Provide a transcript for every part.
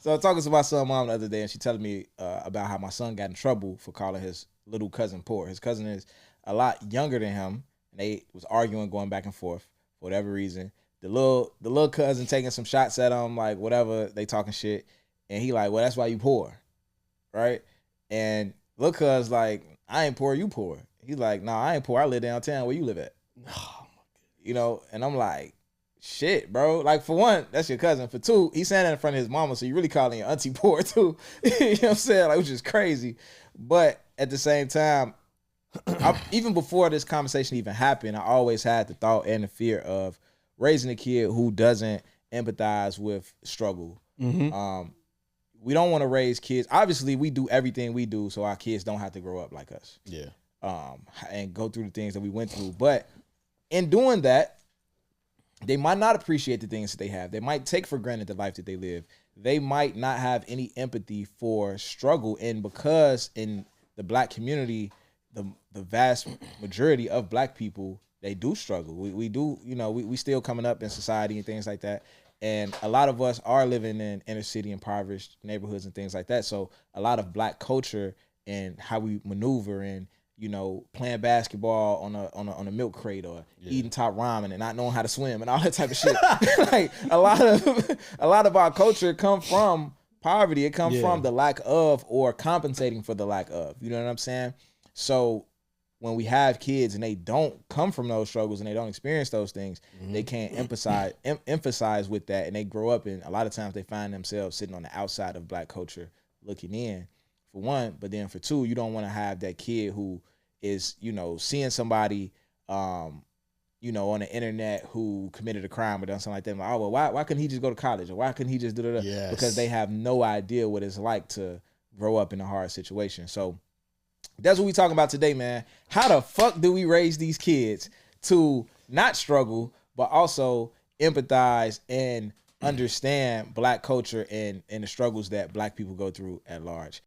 So I was talking to my son mom the other day, and she telling me about how my son got in trouble for calling his little cousin poor. His cousin is a lot younger than him, and they was arguing, going back and forth for whatever reason. The little cousin taking some shots at him, like whatever, they talking shit, and he like, well, that's why you poor, right? And little cuz like, I ain't poor, you poor. He's like, nah, I ain't poor. I live downtown. Where you live at? You know, and I'm like, shit, bro. Like, for one, that's your cousin. For two, he's saying that in front of his mama, so you really calling your auntie poor too. You know what I'm saying? Like, which is crazy. But at the same time, even before this conversation even happened, I always had the thought and the fear of raising a kid who doesn't empathize with struggle. Mm-hmm. We don't want to raise kids. Obviously, we do everything we do so our kids don't have to grow up like us. Yeah. And go through the things that we went through. But in doing that, they might not appreciate the things that they have. They might take for granted the life that they live. They might not have any empathy for struggle. And because in the Black community, the vast majority of Black people, they do struggle. We do, you know, we still coming up in society and things like that. And a lot of us are living in inner city impoverished neighborhoods and things like that. So a lot of Black culture and how we maneuver and, you know, playing basketball on a milk crate or eating top ramen and not knowing how to swim and all that type of shit. Like a lot of our culture come from poverty. It comes from the lack of or compensating for the lack of. You know what I'm saying? So when we have kids and they don't come from those struggles and they don't experience those things, they can't emphasize with that, and they grow up and a lot of times they find themselves sitting on the outside of Black culture looking in, for one. But then for two, you don't want to have that kid who is, you know, seeing somebody, you know, on the internet who committed a crime or done something like that. Like, oh, well, why couldn't he just go to college? Or why couldn't he just do that? Yes. Because they have no idea what it's like to grow up in a hard situation. So that's what we talking about today, man. How the fuck do we raise these kids to not struggle, but also empathize and understand Black culture and the struggles that Black people go through at large?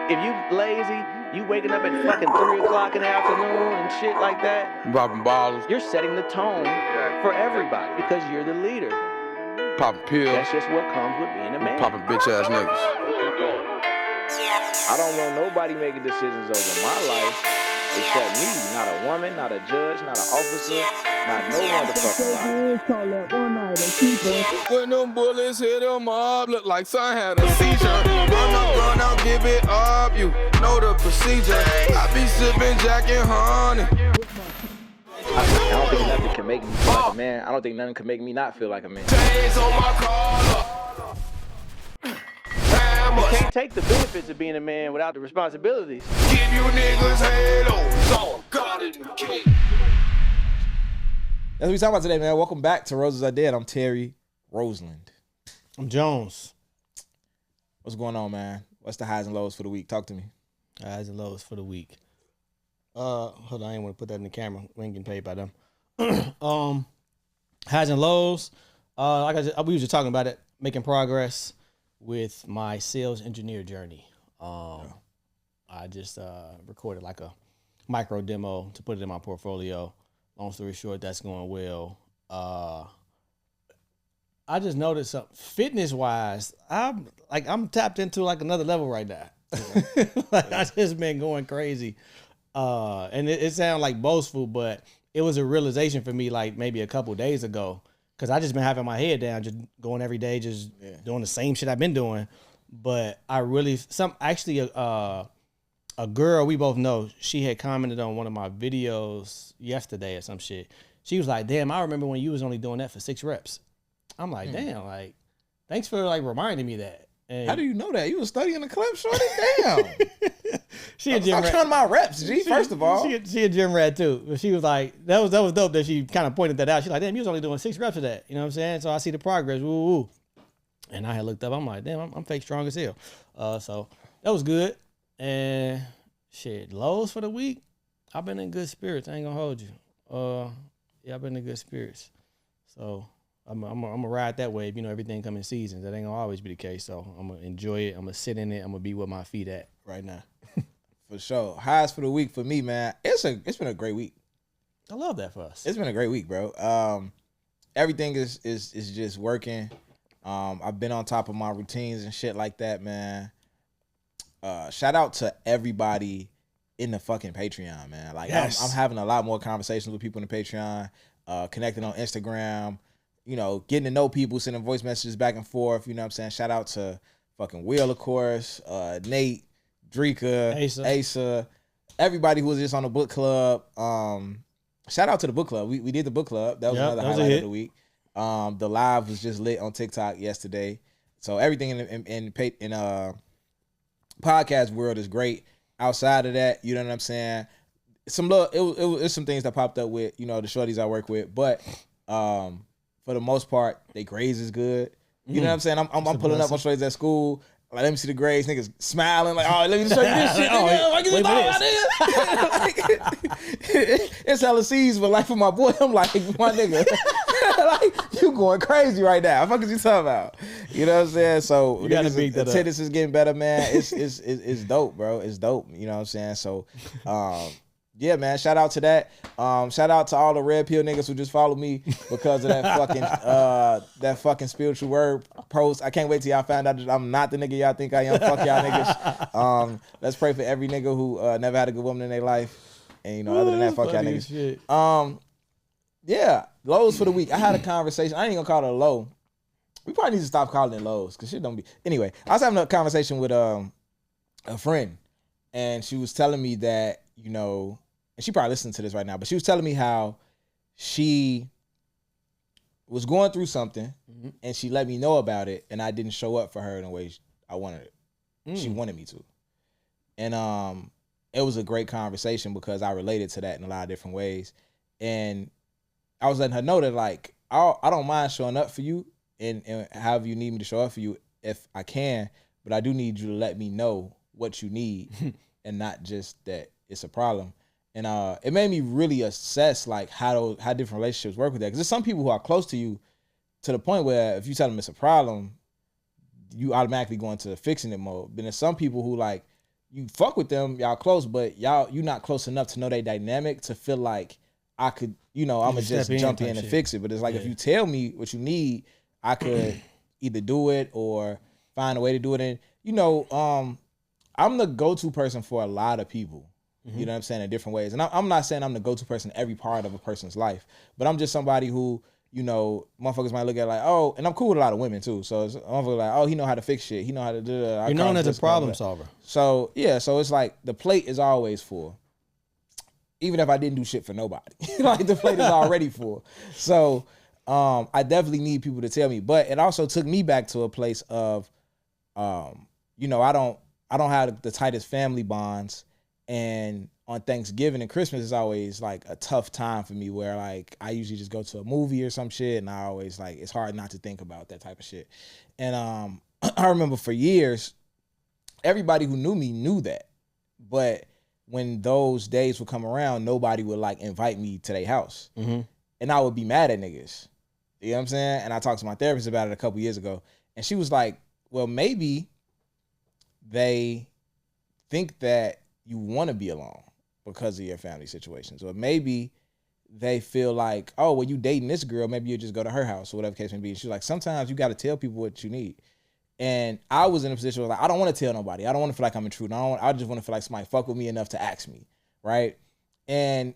If you lazy, you waking up at fucking 3 o'clock in the afternoon and shit like that, popping bottles, you're setting the tone for everybody because you're the leader. Popping pills. That's just what comes with being a man. Popping bitch ass niggas. I don't want nobody making decisions over my life except me. Not a woman, not a judge, not an officer, not no motherfucker. When them bullets hit them up, look like son had a seizure. Run up, give it up, you know the procedure. I be sipping Jack and honey. I don't think nothing can make me feel like a man. I don't think nothing can make me not feel like a man. Chains on my collar. You can't take the benefits of being a man without the responsibilities. Give you niggas halos on God in the king. That's what we talking about today, man. Welcome back to Roses Are Dead. I'm Terry Roseland. I'm Jones. What's going on, man? What's the highs and lows for the week? Talk to me. Highs and lows for the week. Hold on, I ain't want to put that in the camera. We ain't getting paid by them. Highs and lows. We were just talking about it, making progress with my sales engineer journey. I just recorded like a micro demo to put it in my portfolio. Long story short, that's going well. I just noticed something fitness wise. I'm tapped into like another level right now. Like I just been going crazy. And it sounds like boastful, but it was a realization for me like maybe a couple days ago. Cause I just been having my head down, just going every day, just doing the same shit I've been doing. But I really, a girl we both know, she had commented on one of my videos yesterday or some shit. She was like, damn, I remember when you was only doing that for 6 reps. I'm like, damn, like, thanks for like reminding me that. And how do you know that? You was studying the clip, shorty? Damn. She a gym rat. I'm counting my reps, G, first of all. She a gym rat too. But she was like, that was dope that she kind of pointed that out. She's like, damn, you was only doing 6 reps of that. You know what I'm saying? So I see the progress. Woo, woo. And I had looked up. I'm like, damn, I'm fake strong as hell. So that was good. And shit, lows for the week. I've been in good spirits. I ain't gonna hold you. Yeah, I've been in good spirits. So I'm gonna ride that wave. You know, everything come in seasons. That ain't gonna always be the case. So I'm gonna enjoy it. I'm gonna sit in it. I'm gonna be where my feet at right now. For sure. Highs for the week for me, man. It's been a great week. I love that for us. It's been a great week, bro. Everything is just working. I've been on top of my routines and shit like that, man. Shout out to everybody in the fucking Patreon, man. Like I'm having a lot more conversations with people in the Patreon, connecting on Instagram, you know, getting to know people, sending voice messages back and forth. You know what I'm saying? Shout out to fucking Will, of course, Nate, Drika, Asa, everybody who was just on the book club. Shout out to the book club. We did the book club. That was another highlight of the week. The live was just lit on TikTok yesterday. So everything in podcast world is great. Outside of that, you know what I'm saying? It was some things that popped up with, you know, the shorties I work with, but for the most part, their grades is good. You know what I'm saying? I'm pulling up on shorties at school. Like, let me see the grades. Niggas smiling. Like, oh, let me show you this shit. It's hella C's, but like for my boy, I'm like, my nigga, like, you going crazy right now. What the fuck is you talking about? You know what I'm saying? So you gotta beat that up. Attendance is getting better, man. It's dope, bro. It's dope. You know what I'm saying? So, yeah, man. Shout out to that. Shout out to all the red pill niggas who just followed me because of that fucking spiritual word post. I can't wait till y'all find out that I'm not the nigga y'all think I am. Fuck y'all niggas. Let's pray for every nigga who never had a good woman in their life. And you know, other than that, fuck y'all niggas. Shit. Yeah, lows for the week. I had a conversation. I ain't gonna call it a low. We probably need to stop calling it lows because shit don't be. Anyway, I was having a conversation with a friend, and she was telling me that, you know, and she probably listening to this right now, but she was telling me how she was going through something, and she let me know about it, and I didn't show up for her in the way I wanted it. She wanted me to. And it was a great conversation because I related to that in a lot of different ways. And I was letting her know that, like, I don't mind showing up for you and however you need me to show up for you if I can, but I do need you to let me know what you need and not just that it's a problem. And it made me really assess, like, how different relationships work with that. Because there's some people who are close to you to the point where if you tell them it's a problem, you automatically go into fixing it mode. But there's some people who, like, you fuck with them, y'all close, but you're not close enough to know their dynamic to feel like I could, you know, I'm going to just jump in and fix it. But it's like, if you tell me what you need, I could either do it or find a way to do it. And, you know, I'm the go-to person for a lot of people. You know what I'm saying, in different ways. And I'm not saying I'm the go-to person in every part of a person's life, but I'm just somebody who, you know, motherfuckers might look at like, oh, and I'm cool with a lot of women too. So it's motherfuckers like, oh, he know how to fix shit. He know how to do that. You're known as a problem solver. So yeah, so it's like the plate is always full. Even if I didn't do shit for nobody. Like the plate is already full. So I definitely need people to tell me. But it also took me back to a place of you know, I don't have the tightest family bonds. And on Thanksgiving and Christmas is always like a tough time for me where like I usually just go to a movie or some shit and I always like it's hard not to think about that type of shit. And I remember for years everybody who knew me knew that. But when those days would come around, nobody would like invite me to their house. And I would be mad at niggas. You know what I'm saying? And I talked to my therapist about it a couple years ago. And she was like, well, maybe they think that you want to be alone because of your family situations. Or maybe they feel like, oh, well, you dating this girl, maybe you just go to her house or whatever the case may be. And she's like, sometimes you got to tell people what you need. And I was in a position where like, I don't want to tell nobody. I don't want to feel like I'm intruding. I just want to feel like somebody fuck with me enough to ask me, right? And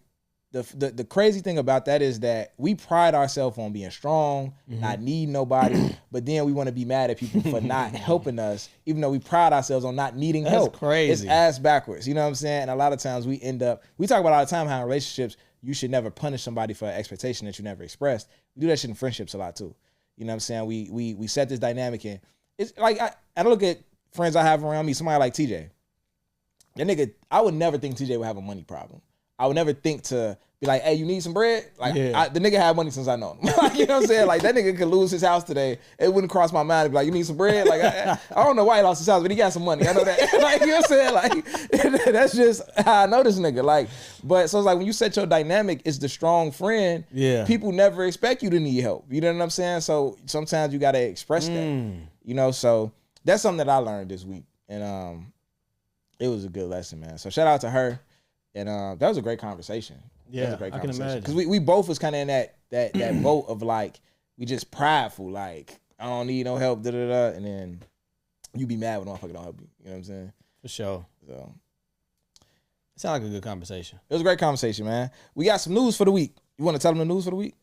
the crazy thing about that is that we pride ourselves on being strong, not needing nobody, but then we want to be mad at people for not helping us, even though we pride ourselves on not needing help. That's crazy. It's ass backwards. You know what I'm saying? And a lot of times we talk about all the time how in relationships, you should never punish somebody for an expectation that you never expressed. We do that shit in friendships a lot too. You know what I'm saying? We set this dynamic in. It's like, I look at friends I have around me, somebody like TJ. That nigga, I would never think TJ would have a money problem. I would never think to be like, hey, you need some bread? Like, the nigga had money since I know him. Like, you know what I'm saying? Like, that nigga could lose his house today. It wouldn't cross my mind to be like, you need some bread? Like, I don't know why he lost his house, but he got some money. I know that. Like, you know what I'm saying? Like, that's just how I know this nigga. Like, but so it's like when you set your dynamic, it's the strong friend. Yeah. People never expect you to need help. You know what I'm saying? So sometimes you got to express that. You know, so that's something that I learned this week. And it was a good lesson, man. So shout out to her. And that was a great conversation. Yeah, I can imagine. Because we both was kind of in that boat of like, we just prideful. Like, I don't need no help, and then you be mad when the motherfucker don't help you. You know what I'm saying? For sure. So it sounds like a good conversation. It was a great conversation, man. We got some news for the week. You want to tell them the news for the week?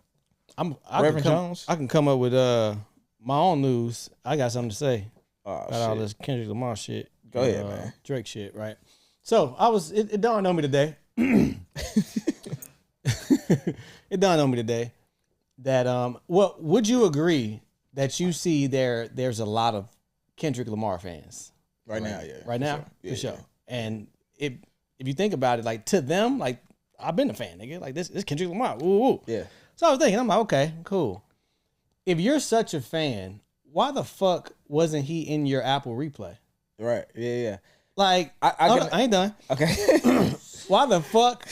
Reverend Jones. I can come up with my own news. I got something to say about all this Kendrick Lamar shit. Go ahead, man. Drake shit, right? So it dawned on me today. It dawned on me today that would you agree that you see there's a lot of Kendrick Lamar fans right now? Yeah, right now, for sure. And if you think about it, like to them, like I've been a fan, nigga. Like this Kendrick Lamar, woo. Yeah. So I was thinking, I'm like, okay, cool. If you're such a fan, why the fuck wasn't he in your Apple replay? Right. Yeah. Like, I ain't done. Okay. Why the fuck?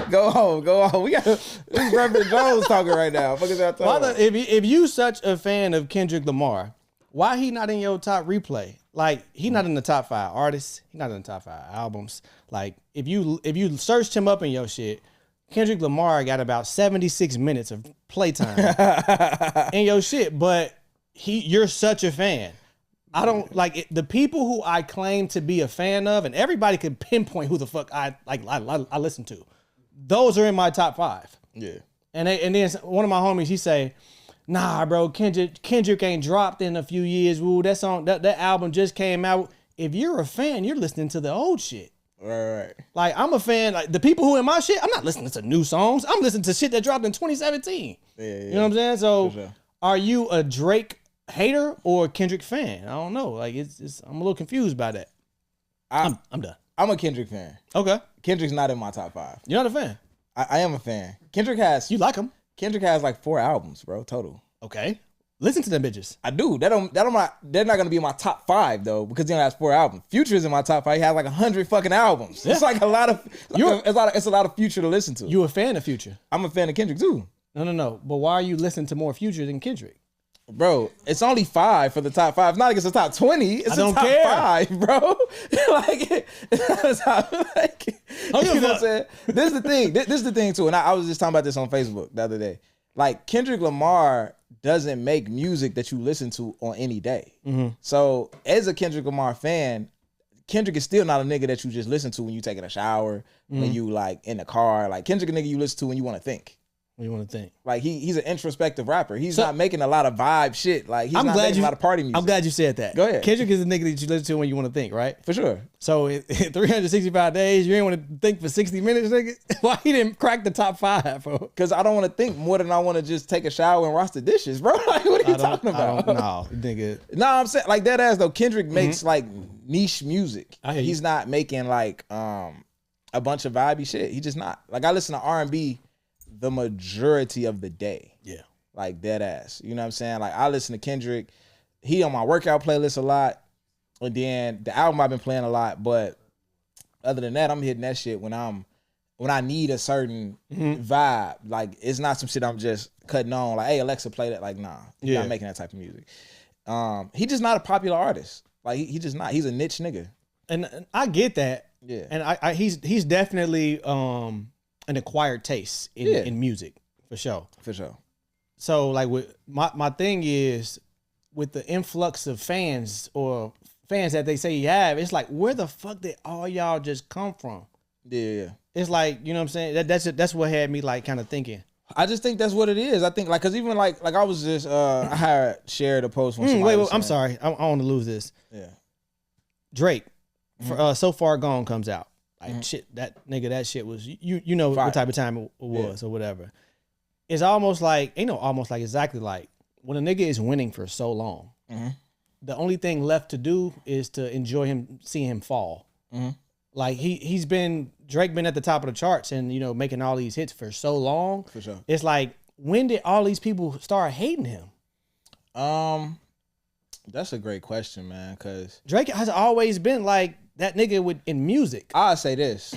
Go on. We got this is Reverend Jones talking right now. Fuck is that talking? If you such a fan of Kendrick Lamar, why he not in your top replay? Like, he not in the top 5 artists. He not in the top 5 albums. Like, if you searched him up in your shit, Kendrick Lamar got about 76 minutes of playtime in your shit, but you're such a fan. I don't like it, the people who I claim to be a fan of, and everybody can pinpoint who the fuck I listen to. Those are in my top 5. Yeah. And then one of my homies, he say, nah, bro, Kendrick ain't dropped in a few years. Woo, that song, that album just came out. If you're a fan, you're listening to the old shit. Right. Like, I'm a fan. Like, the people who in my shit, I'm not listening to new songs. I'm listening to shit that dropped in 2017. Yeah. You know what I'm saying? So, sure. Are you a Drake hater or a Kendrick fan? I don't know. Like, it's I'm a little confused by that. I'm done. I'm a Kendrick fan. Okay. Kendrick's not in my top 5. You're not a fan? I am a fan. Kendrick has... You like him? Kendrick has like 4 albums, bro, total. Okay. Listen to them bitches. I do. They're not gonna be in my top 5 though, because he only has 4 albums. Future's in my top 5. He has like 100 fucking albums. Yeah. It's like a lot of it's a lot of Future to listen to. You a fan of Future? I'm a fan of Kendrick too. No. But why are you listening to more Future than Kendrick? Bro, it's only 5 for the top 5. It's not like it's the top 20. It's the top 5, bro. It's not you know what I'm saying? This is the thing too. And I was just talking about this on Facebook the other day. Like, Kendrick Lamar doesn't make music that you listen to on any day. Mm-hmm. So as a Kendrick Lamar fan, Kendrick is still not a nigga that you just listen to when you taking a shower, when you like in the car. Like, Kendrick a nigga you listen to when you want to think. What do you want to think? Like, he's an introspective rapper. He's not making a lot of vibe shit. Like, he's not making a lot of party music. I'm glad you said that. Go ahead. Kendrick is the nigga that you listen to when you want to think, right? For sure. So in 365 days, you ain't want to think for 60 minutes, nigga? Why he didn't crack the top 5, bro? Because I don't want to think more than I want to just take a shower and wash the dishes, bro. Like, what are you talking about? No, nigga. No, I'm saying, like, that ass though, Kendrick makes like niche music. I hear He's not making like a bunch of vibey shit. He just not. Like, I listen to R&B the majority of the day. Yeah. Like, dead ass. You know what I'm saying? Like, I listen to Kendrick. He on my workout playlist a lot. And then the album I've been playing a lot. But other than that, I'm hitting that shit when I need a certain vibe. Like, it's not some shit I'm just cutting on. Like, hey, Alexa, play that. Like, nah. He's not making that type of music. He just not a popular artist. Like, he just not. He's a niche nigga. And I get that. Yeah. And he's definitely an acquired taste in music, for sure. For sure. So, like, with my thing is, with the influx of fans or fans that they say you have, it's like, where the fuck did all y'all just come from? Yeah. It's like, you know what I'm saying? That's what had me like kind of thinking. I just think that's what it is. I think, like, cause even like I was just I had shared a post from somebody. Wait, I'm sorry. I want to lose this. Yeah. Drake, for So Far Gone comes out. Like, shit, that shit was, you know Fire. what type of time it was or whatever. It's almost like, exactly like when a nigga is winning for so long, the only thing left to do is to enjoy seeing him fall. Like, Drake been at the top of the charts and, you know, making all these hits for so long. For sure. It's like, when did all these people start hating him? That's a great question, man, cause Drake has always been like that nigga in music. I'll say this.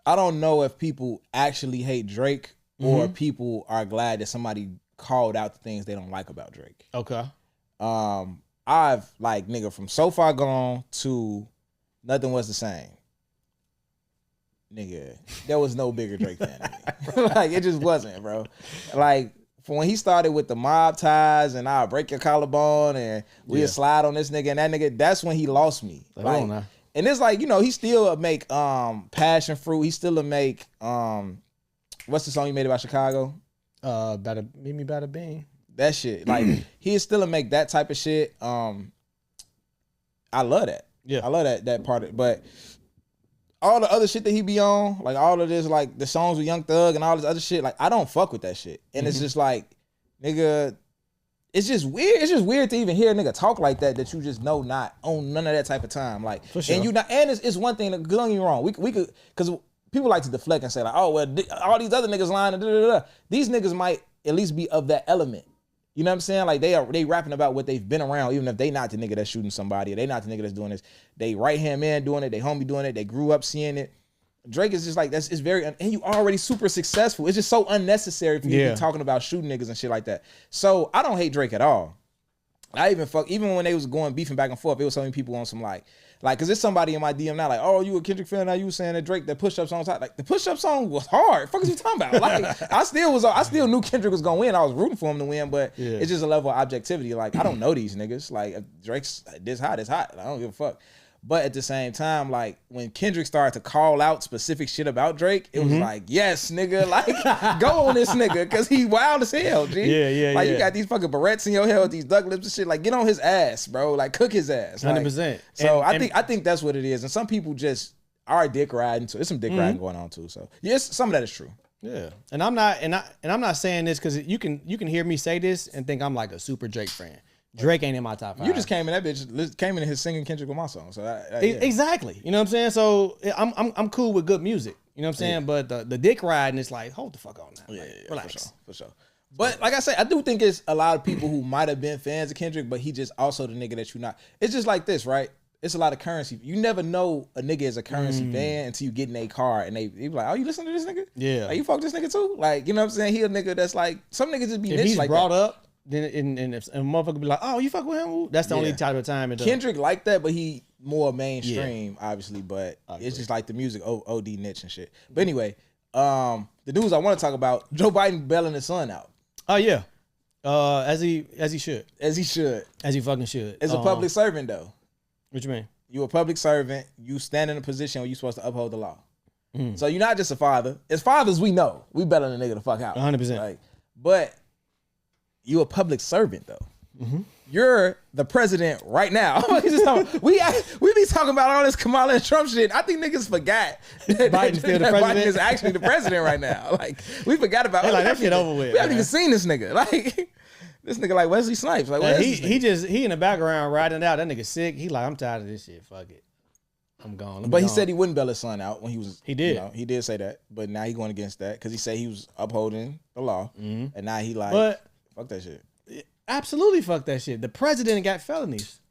I don't know if people actually hate Drake or people are glad that somebody called out the things they don't like about Drake. Okay. I've, like, nigga, from So Far Gone to Nothing Was the Same. nigga, there was no bigger Drake fan than me. Like, it just wasn't, bro. Like, from when he started with the mob ties and I'll break your collarbone and we'll slide on this nigga and that nigga, that's when he lost me. Like, and it's like, you know, he still make Passion Fruit. He still make what's the song he made about Chicago? Meet Me Bada Bing. That shit. Like, he still make that type of shit. I love that. Yeah. I love that part of it. But all the other shit that he be on, like all of this, like the songs with Young Thug and all this other shit, like I don't fuck with that shit. And it's just like, nigga, it's just weird. It's just weird to even hear a nigga talk like that you just know not on none of that type of time. Like, for sure. And you not, and it's one thing that, don't get me wrong, we could, because people like to deflect and say like, oh well, all these other niggas lying. These niggas might at least be of that element. You know what I'm saying? Like they rapping about what they've been around, even if they not the nigga that's shooting somebody, or they not the nigga that's doing this. They right hand man doing it, they homie doing it, they grew up seeing it. Drake is just like, it's very, and you already super successful. It's just so unnecessary for you to be talking about shooting niggas and shit like that. So I don't hate Drake at all. I even when they was going beefing back and forth, it was so many people on some like, cause there's somebody in my DM now like, oh, you a Kendrick fan now? You was saying that Drake, that push up song, like the push up song was hard. Fuck is you talking about? Like I still knew Kendrick was gonna win. I was rooting for him to win, but it's just a level of objectivity. Like I don't know these niggas. Like if Drake's this hot, it's hot. I don't give a fuck. But at the same time, like when Kendrick started to call out specific shit about Drake, it was like, yes, nigga, like go on this nigga, cause he wild as hell, G. Yeah. Like you got these fucking barrettes in your head with these duck lips and shit. Like get on his ass, bro. Like cook his ass. 100%. So I think that's what it is. And some people just are dick riding. So there's some dick riding going on too. So yes, some of that is true. Yeah, and I'm not saying this because you can hear me say this and think I'm like a super Drake fan. Drake ain't in my top 5. You just came in that bitch, came in his singing Kendrick with my song. So exactly, you know what I'm saying. So I'm cool with good music, you know what I'm saying. But the dick riding is like, hold the fuck on now, relax, for sure. But like I say, I do think it's a lot of people who might have been fans of Kendrick, but he just also the nigga that you not. It's just like this, right? It's a lot of currency. You never know a nigga is a currency fan until you get in a car and they be like, oh, you listen to this nigga? Yeah. Like, you fuck this nigga too? Like, you know what I'm saying? He a nigga that's like, some niggas just be if niche he's like brought that. up. Then and if a motherfucker be like, oh, you fuck with him? That's the only type of time. Kendrick like that, but he more mainstream, obviously. But it's just like the music OD niche and shit. But anyway, the news I want to talk about: Joe Biden bailing his son out. Oh yeah, as he should. As he fucking should. As a public servant, though. What you mean? You a public servant. You stand in a position where you supposed to uphold the law. So you're not just a father. As fathers, we know we bailing a nigga the fuck out. 100%. Like, but you a public servant though. You're the president right now. we be talking about all this Kamala and Trump shit. I think niggas forgot that Biden's still the president. Biden is actually the president right now. Like we forgot about that shit over with. We haven't even seen this nigga. Like this nigga like Wesley Snipes. Like he in the background riding it out. That nigga sick. He like, I'm tired of this shit. Fuck it. I'm gone. But he said he wouldn't bail his son out when he was. He did. You know, he did say that. But now he going against that because he said he was upholding the law, and now he like, fuck that shit. Absolutely fuck that shit. The president got felonies.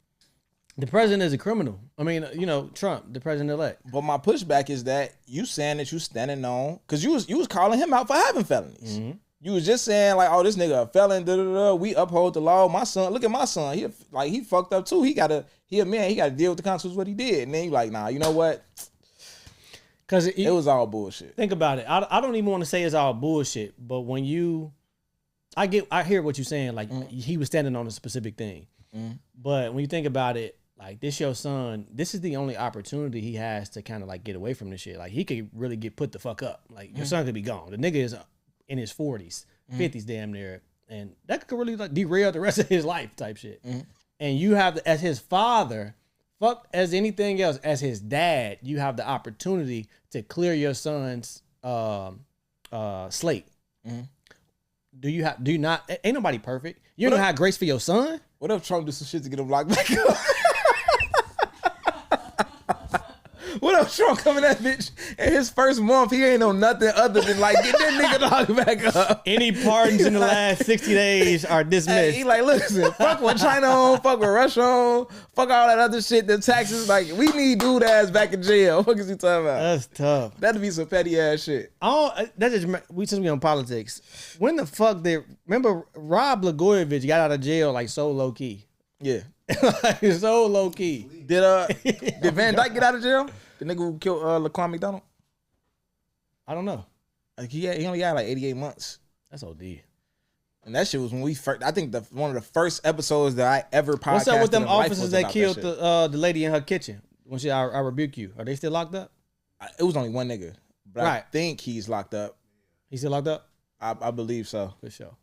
The president is a criminal. I mean, you know, Trump, the president-elect. But my pushback is that you saying that you standing on, because you was calling him out for having felonies. You was just saying like, oh, this nigga a felon, we uphold the law. My son, look at my son. He fucked up too. He a man. He got to deal with the consequences of what he did. And then you like, nah, you know what? Because it was all bullshit. Think about it. I don't even want to say it's all bullshit, but when I hear what you're saying. Like he was standing on a specific thing, but when you think about it, like this your son. This is the only opportunity he has to kind of like get away from this shit. Like he could really get put the fuck up. Like your son could be gone. The nigga is in his 40s, 50s, damn near, and that could really like derail the rest of his life, type shit. And you have as his father, fuck as anything else, as his dad, you have the opportunity to clear your son's slate. Do you not? Ain't nobody perfect. You don't have grace for your son. What if Trump do some shit to get him locked back up? What if Trump coming that bitch in his first month? He ain't on nothing other than like get that nigga locked back up. Any pardons in the last 60 days are dismissed. He like, listen, fuck what China on, fuck what Russia on, fuck all that other shit. The taxes, like we need dude ass back in jail. What is he talking about? That's tough. That'd be some petty ass shit. Since we on politics, when the fuck remember Rod Blagojevich got out of jail like so low key? Yeah. Like so low key. Did Van Dyke get out of jail? The nigga who killed Laquan McDonald? I don't know. Like he only got like 88 months. That's OD. And that shit was when we first. I think one of the first episodes that I ever podcasted. What's up with them in life officers was that about killed shit. the lady in her kitchen? When I rebuke you. Are they still locked up? It was only one nigga, but I Right. think he's locked up. He's still locked up? I believe so. For sure.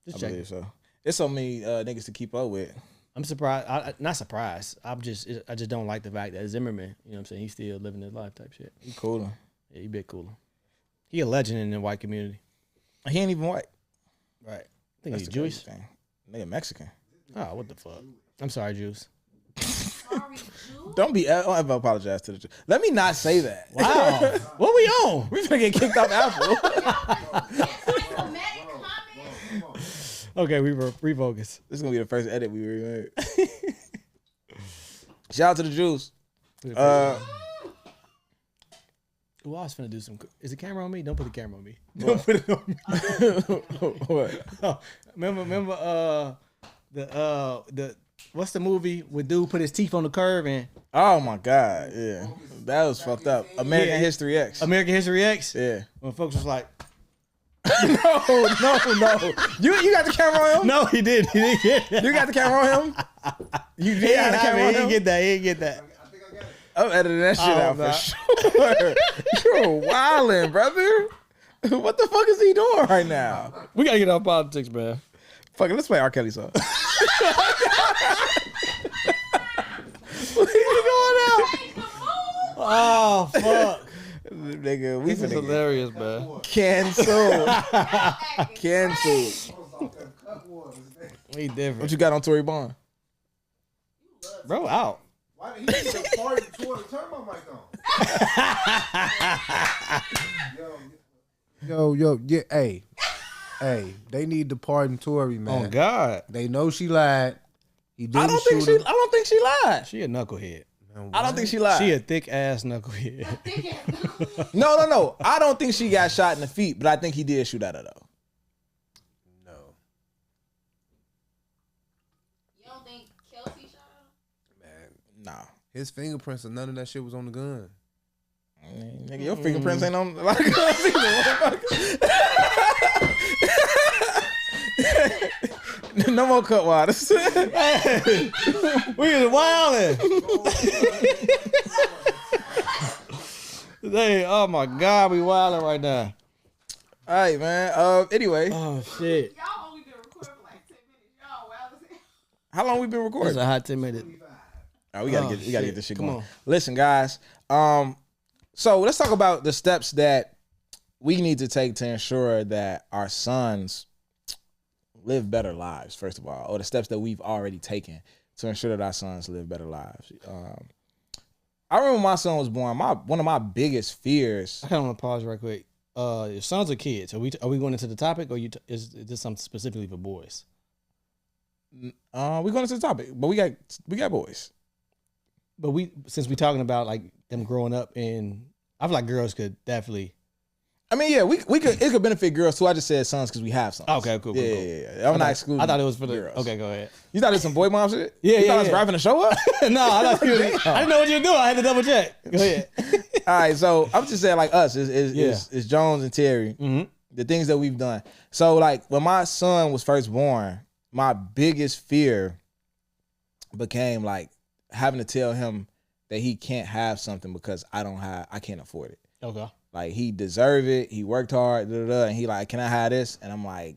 I Just check. believe so. There's so many niggas to keep up with. I'm surprised. Not surprised. I just don't like the fact that Zimmerman, you know what I'm saying, he's still living his life type shit. He cooler. Yeah, he bit cooler. He a legend in the white community. He ain't even white. Right. I think That's he's the Jewish. crazy thing. Nigga Mexican. Oh, what the fuck? I'm sorry, Jews. Don't ever apologize to the Jew. Let me not say that. Wow. What we on? We finna get kicked off Apple. Okay, we refocus. This is gonna be the first edit we remade. Shout out to the Jews. Ooh, I was finna do some. Is the camera on me? Don't put the camera on me. Don't put it on me. What? Oh, remember the what's the movie with dude put his teeth on the curb and Oh my God, yeah, that was fucked up. American History X. American History X? Yeah. When folks was like, No. You got the camera on him? no, he didn't get that. You got the camera on him? You did He have the camera on didn't him? get that. He didn't get that. I'm editing that shit out nah. for sure. You're wildin', brother. What the fuck is he doing right now? We gotta get off politics, man. Fuck it, let's play R. Kelly song. What is going on? Oh fuck. Nigga, we This is finna hilarious, man. cancel. Cancel. We What different, you got on Tory Bond? bro. Out. Why did he need a party before to turn my mic on? Yo, yeah, hey, they need to pardon Tory, man. Oh God, They know she lied. He didn't I don't think she lied. she a knucklehead. Man, I don't think she lied. She a thick ass knucklehead. No. I don't think she got shot in the feet, but I think he did shoot at her though. No. You don't think Kelsey shot her? Man, Nah. his fingerprints and none of that shit was on the gun. Nigga, your fingerprints ain't on a lot of guns either, motherfucker. No more cut waters. We is wildin'. Hey, oh my God, we wildin' right now. All right, man. Anyway, Oh shit. Y'all only been recording for like 10 minutes. Y'all wild as hell. how long we been This recording? is a hot 10-minute. All right, we gotta Oh, get this shit come going. on. Listen, guys. So let's talk about the steps that we need to take to ensure that our sons live better lives. First of all, or the steps that we've already taken to ensure that our sons live better lives. I remember when my son was born. One of my biggest fears. I kind of want to pause right quick. Your sons or kids? Are we going into the topic, or is this something specifically for boys? We going into the topic, but we got boys. But since we talking about like them growing up, and I feel like girls could definitely. I mean, yeah, it could benefit girls too. I just said sons because we have sons. Okay, cool. Yeah. I'm not excluding. I thought it was for the. girls. Okay, go ahead. You thought it was some boy mom shit? Yeah, you yeah, thought I was yeah. wrapping the show up? No, I thought you was, I didn't know what you were doing. I had to double check. Go ahead. All right, so I'm just saying, like us, is Jones and Terry, the things that we've done. So, like when my son was first born, my biggest fear became like having to tell him that he can't have something because I can't afford it. Okay. Like he deserved it. He worked hard, and he like, can I have this? And I'm like,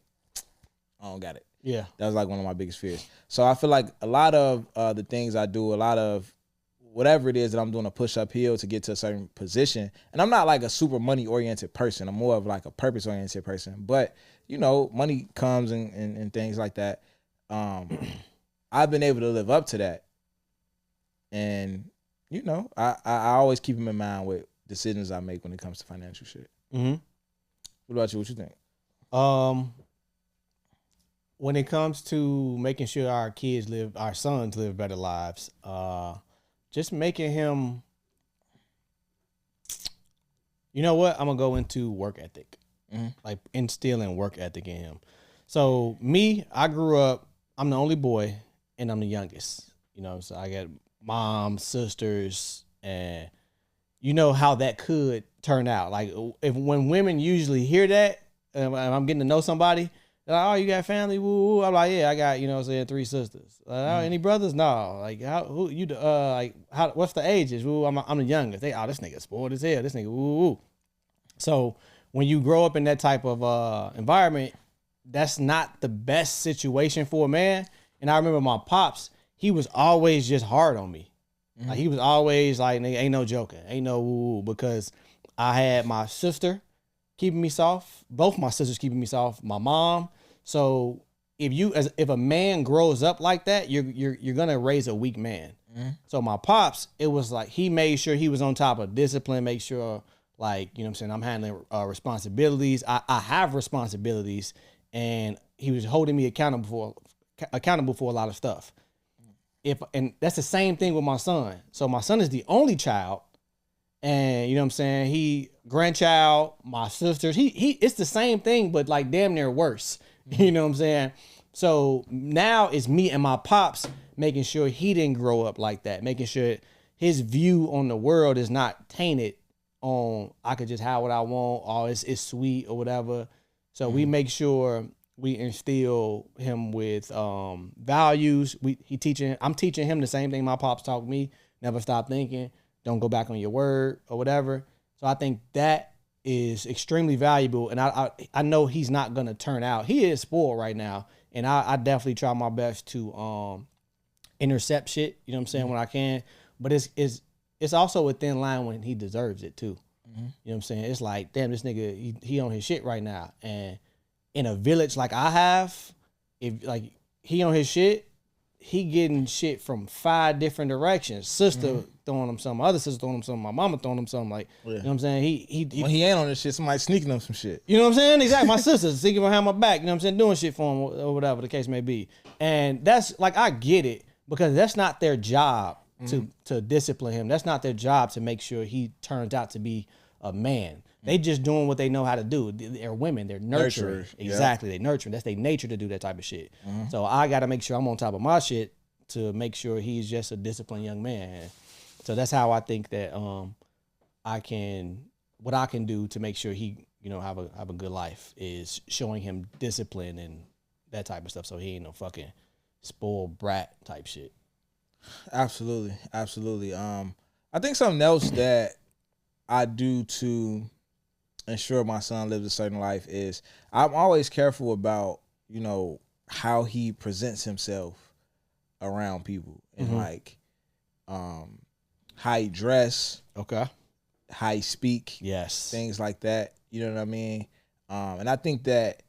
I don't got it. Yeah. That was like one of my biggest fears. So I feel like a lot of the things I do, a lot of whatever it is that I'm doing to push uphill to get to a certain position. And I'm not like a super money oriented person. I'm more of like a purpose oriented person. But you know, money comes and things like that. I've been able to live up to that. And you know, I always keep them in mind with decisions I make when it comes to financial shit. Mm-hmm. What about you? What you think? When it comes to making sure our sons live better lives, just making him, you know what? I'm gonna go into work ethic, like instilling work ethic in him. So me, I grew up. I'm the only boy, and I'm the youngest. You know, so I got mom, sisters, and you know how that could turn out. Like when women usually hear that, and I'm getting to know somebody, they're like, oh, you got family? Woo, woo. I'm like, yeah, I got, you know what I'm saying, 3 sisters. Oh, any brothers? No. Like, what's the ages? Woo, I'm the youngest. They, this nigga spoiled as hell. This nigga, woo, woo. So when you grow up in that type of environment, that's not the best situation for a man. And I remember my pops, he was always just hard on me. Like, he was always like, nigga, ain't no joking, ain't no woo, because I had my sister keeping me soft, both my sisters keeping me soft, my mom. So if a man grows up like that, you're gonna raise a weak man. So my pops, it was like he made sure he was on top of discipline, make sure, like, you know what I'm saying, I'm handling responsibilities. I have responsibilities, and he was holding me accountable for a lot of stuff. And that's the same thing with my son. So my son is the only child, and you know what I'm saying, he grandchild, my sisters, he it's the same thing, but like damn near worse. You know what I'm saying? So now it's me and my pops making sure he didn't grow up like that, making sure his view on the world is not tainted on I could just have what I want, or it's sweet or whatever. So we make sure we instill him with values. I'm teaching him the same thing my pops taught me. Never stop thinking. Don't go back on your word or whatever. So I think that is extremely valuable. And I know he's not gonna turn out. He is spoiled right now, and I definitely try my best to intercept shit. You know what I'm saying, when I can. But it's also a thin line when he deserves it too. You know what I'm saying? It's like, damn, this nigga he on his shit right now, and in a village like I have, if like he on his shit, he getting shit from 5 different directions. Sister throwing him something, other sister throwing him something, my mama throwing him something. Like, you know what I'm saying? He when he ain't on this shit, somebody sneaking him some shit. You know what I'm saying? Exactly. My sister's sneaking behind my back. You know what I'm saying? Doing shit for him or whatever the case may be. And that's like, I get it, because that's not their job to discipline him. That's not their job to make sure he turns out to be a man. They just doing what they know how to do. They're women. They're nurturing. Exactly. They nurturing. That's their nature to do that type of shit. So I got to make sure I'm on top of my shit to make sure he's just a disciplined young man. So that's how I think that what I can do to make sure he, you know, have a good life is showing him discipline and that type of stuff. So he ain't no fucking spoiled brat type shit. Absolutely. I think something else that I do to ensure my son lives a certain life is I'm always careful about, you know, how he presents himself around people, and like how he dress, how he speak, things like that. You know what I mean? And I think that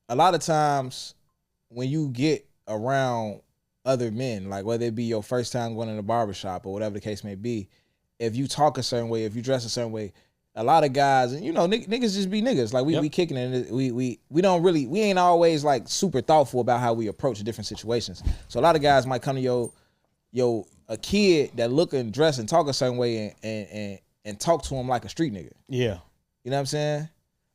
a lot of times when you get around other men, like whether it be your first time going in a barbershop or whatever the case may be, if you talk a certain way, if you dress a certain way, a lot of guys, and you know, niggas just be niggas. Like we kicking it. We ain't always like super thoughtful about how we approach different situations. So a lot of guys might come to a kid that look and dress and talk a certain way and talk to him like a street nigga. Yeah. You know what I'm saying?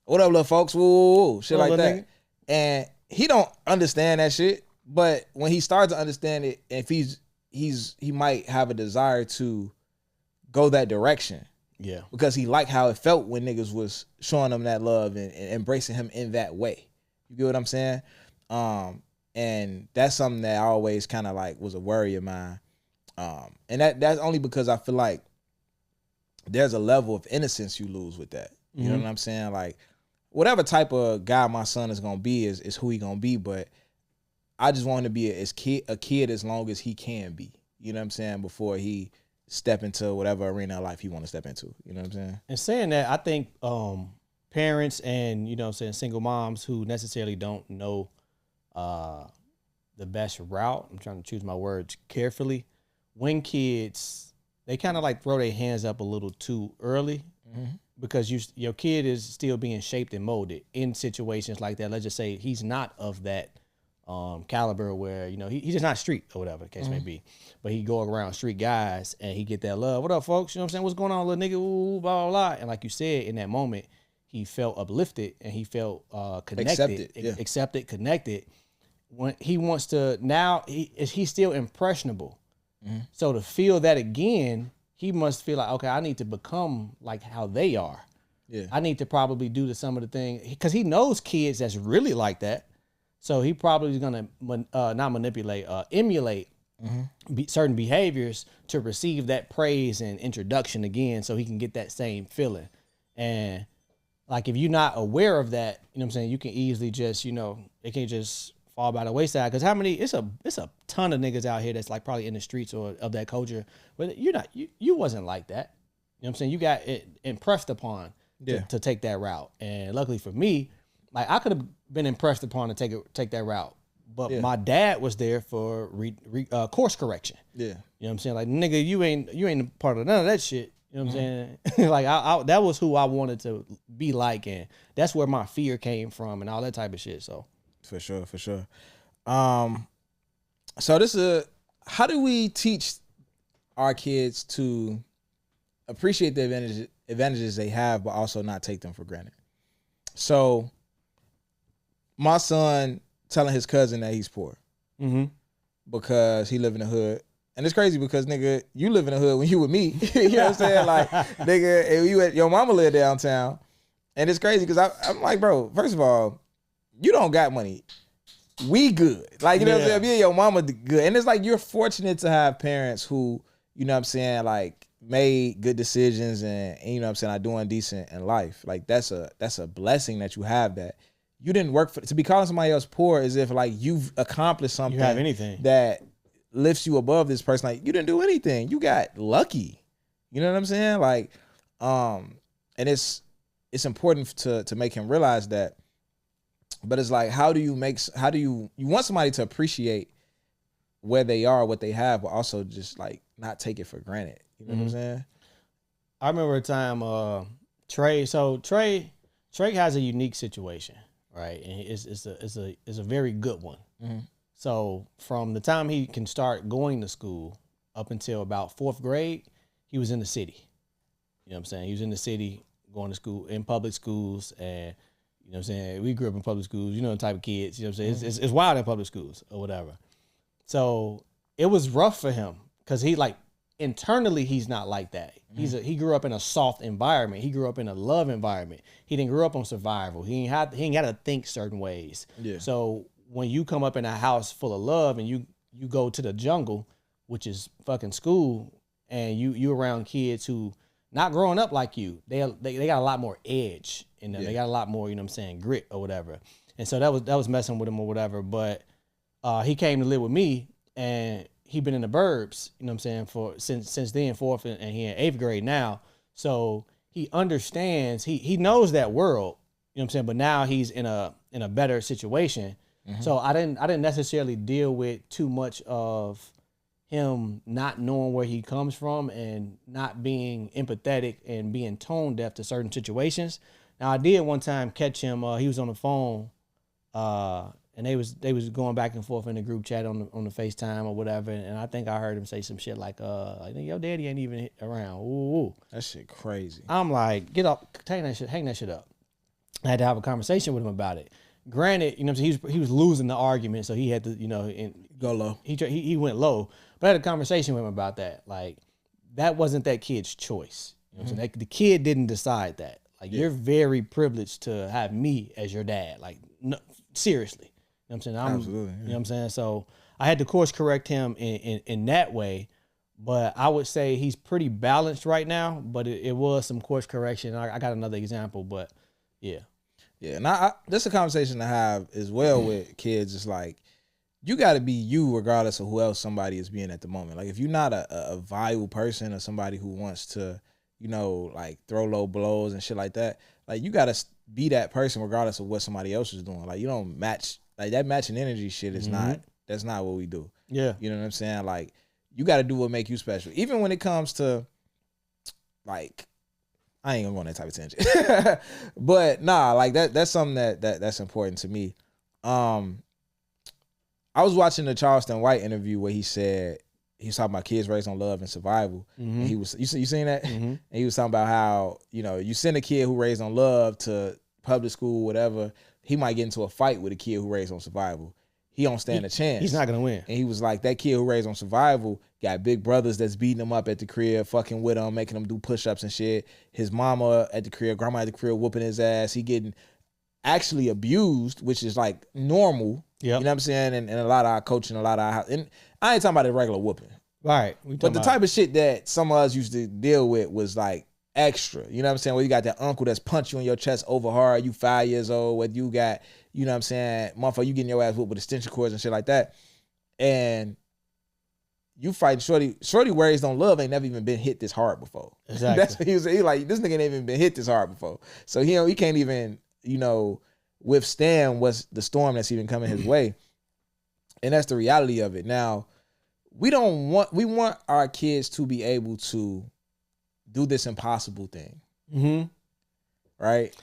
What up, little folks? Woo, shit like that. Nigga. And he don't understand that shit. But when he starts to understand it, if he might have a desire to go that direction. Yeah. Because he liked how it felt when niggas was showing him that love and embracing him in that way. You get what I'm saying? And that's something that always kind of like was a worry of mine. And that's only because I feel like there's a level of innocence you lose with that. You know what I'm saying? Like whatever type of guy my son is gonna be is who he gonna be, but I just want him to be a kid as long as he can be. You know what I'm saying? Before he step into whatever arena of life he want to step into. You know what I'm saying? And saying that, I think parents and, you know what I'm saying, single moms who necessarily don't know the best route, I'm trying to choose my words carefully, when kids, they kind of like throw their hands up a little too early because your kid is still being shaped and molded in situations like that. Let's just say he's not of that caliber where, you know, he's just not street or whatever the case may be, but he go around street guys and he get that love. What up, folks? You know what I'm saying? What's going on, little nigga? Ooh, blah, blah, blah. And like you said, in that moment, he felt uplifted and he felt connected, accepted, connected. When he wants to, now he's still impressionable. So to feel that again, he must feel like, okay, I need to become like how they are. Yeah. I need to probably do some of the things because he knows kids that's really like that. So he probably is gonna not manipulate, emulate certain behaviors to receive that praise and introduction again, so he can get that same feeling. And like if you're not aware of that, you know what I'm saying, you can easily just, it can just fall by the wayside. Because how many? It's a ton of niggas out here that's like probably in the streets or of that culture, but you wasn't like that. You know what I'm saying? You got it impressed upon to take that route, and luckily for me, like I could have been impressed upon to take that route, but my dad was there for course correction. Yeah, you know what I'm saying? Like, nigga, you ain't a part of none of that shit. You know what I'm saying? Like I that was who I wanted to be like, and that's where my fear came from and all that type of shit. So for sure. So this is how do we teach our kids to appreciate the advantages they have, but also not take them for granted? So my son telling his cousin that he's poor because he live in the hood. And it's crazy because, nigga, you live in the hood when you with me. You know what I'm saying? Like, nigga, your mama live downtown. And it's crazy because I'm like, bro, first of all, you don't got money. We good. Like, you know what I'm saying? Me and your mama good. And it's like you're fortunate to have parents who, you know what I'm saying, like, made good decisions and you know what I'm saying, are doing decent in life. Like, that's a blessing that you have that. You didn't work for to be calling somebody else poor as if like you've accomplished something. You have anything that lifts you above this person. Like, you didn't do anything. You got lucky. You know what I'm saying? Like, and it's important to make him realize that. But it's like, how do you want somebody to appreciate where they are, what they have, but also just like not take it for granted. You know what I'm saying? I remember a time Trey has a unique situation, right? And it's a very good one. So from the time he can start going to school up until about 4th grade, he was in the city. You know what I'm saying? He was in the city going to school in public schools, and you know what I'm saying? We grew up in public schools, you know the type of kids, you know what I'm saying? It's wild in public schools or whatever. So it was rough for him because he like internally he's not like that. He grew up in a soft environment. He grew up in a love environment. He didn't grow up on survival. He ain't got to think certain ways. Yeah. So when you come up in a house full of love and you go to the jungle, which is fucking school, and you around kids who not growing up like you, they got a lot more edge in them. Yeah. They got a lot more, you know what I'm saying, grit or whatever. And so that was messing with him or whatever. But he came to live with me, and he been in the burbs, you know what I'm saying, for since then, 4th and he in 8th grade now. So he understands, he knows that world, you know what I'm saying, but now he's in a better situation. So I didn't necessarily deal with too much of him not knowing where he comes from and not being empathetic and being tone deaf to certain situations. Now I did one time catch him, he was on the phone, and they was going back and forth in the group chat on the FaceTime or whatever, and I think I heard him say some shit like I think your daddy ain't even around. Ooh. That shit crazy. I'm like, get up, hang that shit up. I had to have a conversation with him about it. Granted, you know what I'm saying, he was losing the argument, so he had to, you know, go low. He went low, but I had a conversation with him about that. Like, that wasn't that kid's choice. You know what I'm saying? The kid didn't decide that. Like, you're very privileged to have me as your dad. Like, no, seriously. You know what I'm saying? Absolutely. Yeah. You know what I'm saying? So I had to course correct him in that way, but I would say he's pretty balanced right now, but it was some course correction. I got another example, but yeah. Yeah, and this is a conversation to have as well with kids. It's like, you got to be you regardless of who else somebody is being at the moment. Like, if you're not a vile person or somebody who wants to, you know, like throw low blows and shit like that, like, you got to be that person regardless of what somebody else is doing. Like, you don't match, like, that matching energy shit is that's not what we do. Yeah. You know what I'm saying? Like, you got to do what make you special. Even when it comes to, like, I ain't gonna go on that type of tangent. But nah, like that's something that's important to me. I was watching the Charleston White interview where he said he was talking about kids raised on love and survival. And he was you seen that? And he was talking about how, you know, you send a kid who raised on love to public school, whatever, he might get into a fight with a kid who raised on survival. he don't stand a chance. He's not gonna win. And he was like, that kid who raised on survival got big brothers that's beating him up at the crib, fucking with him, making him do push-ups and shit. His mama at the crib, grandma at the crib, whooping his ass. He getting actually abused, which is like normal. Yep. You know what I'm saying? And a lot of our coaching, and I ain't talking about a regular whooping. Right. But the type of shit that some of us used to deal with was like extra. You know what I'm saying? Where you got that uncle that's punch you in your chest over hard, you 5 years old, whether you got, you know what I'm saying, motherfucker, you getting your ass whooped with extension cords and shit like that. And you fighting Shorty. Shorty raised on love ain't never even been hit this hard before. Exactly. That's what he was. He like, this nigga ain't even been hit this hard before. So he can't even, withstand what's the storm that's even coming his way. And that's the reality of it. Now, we want our kids to be able to do this impossible thing. Mm-hmm. Right?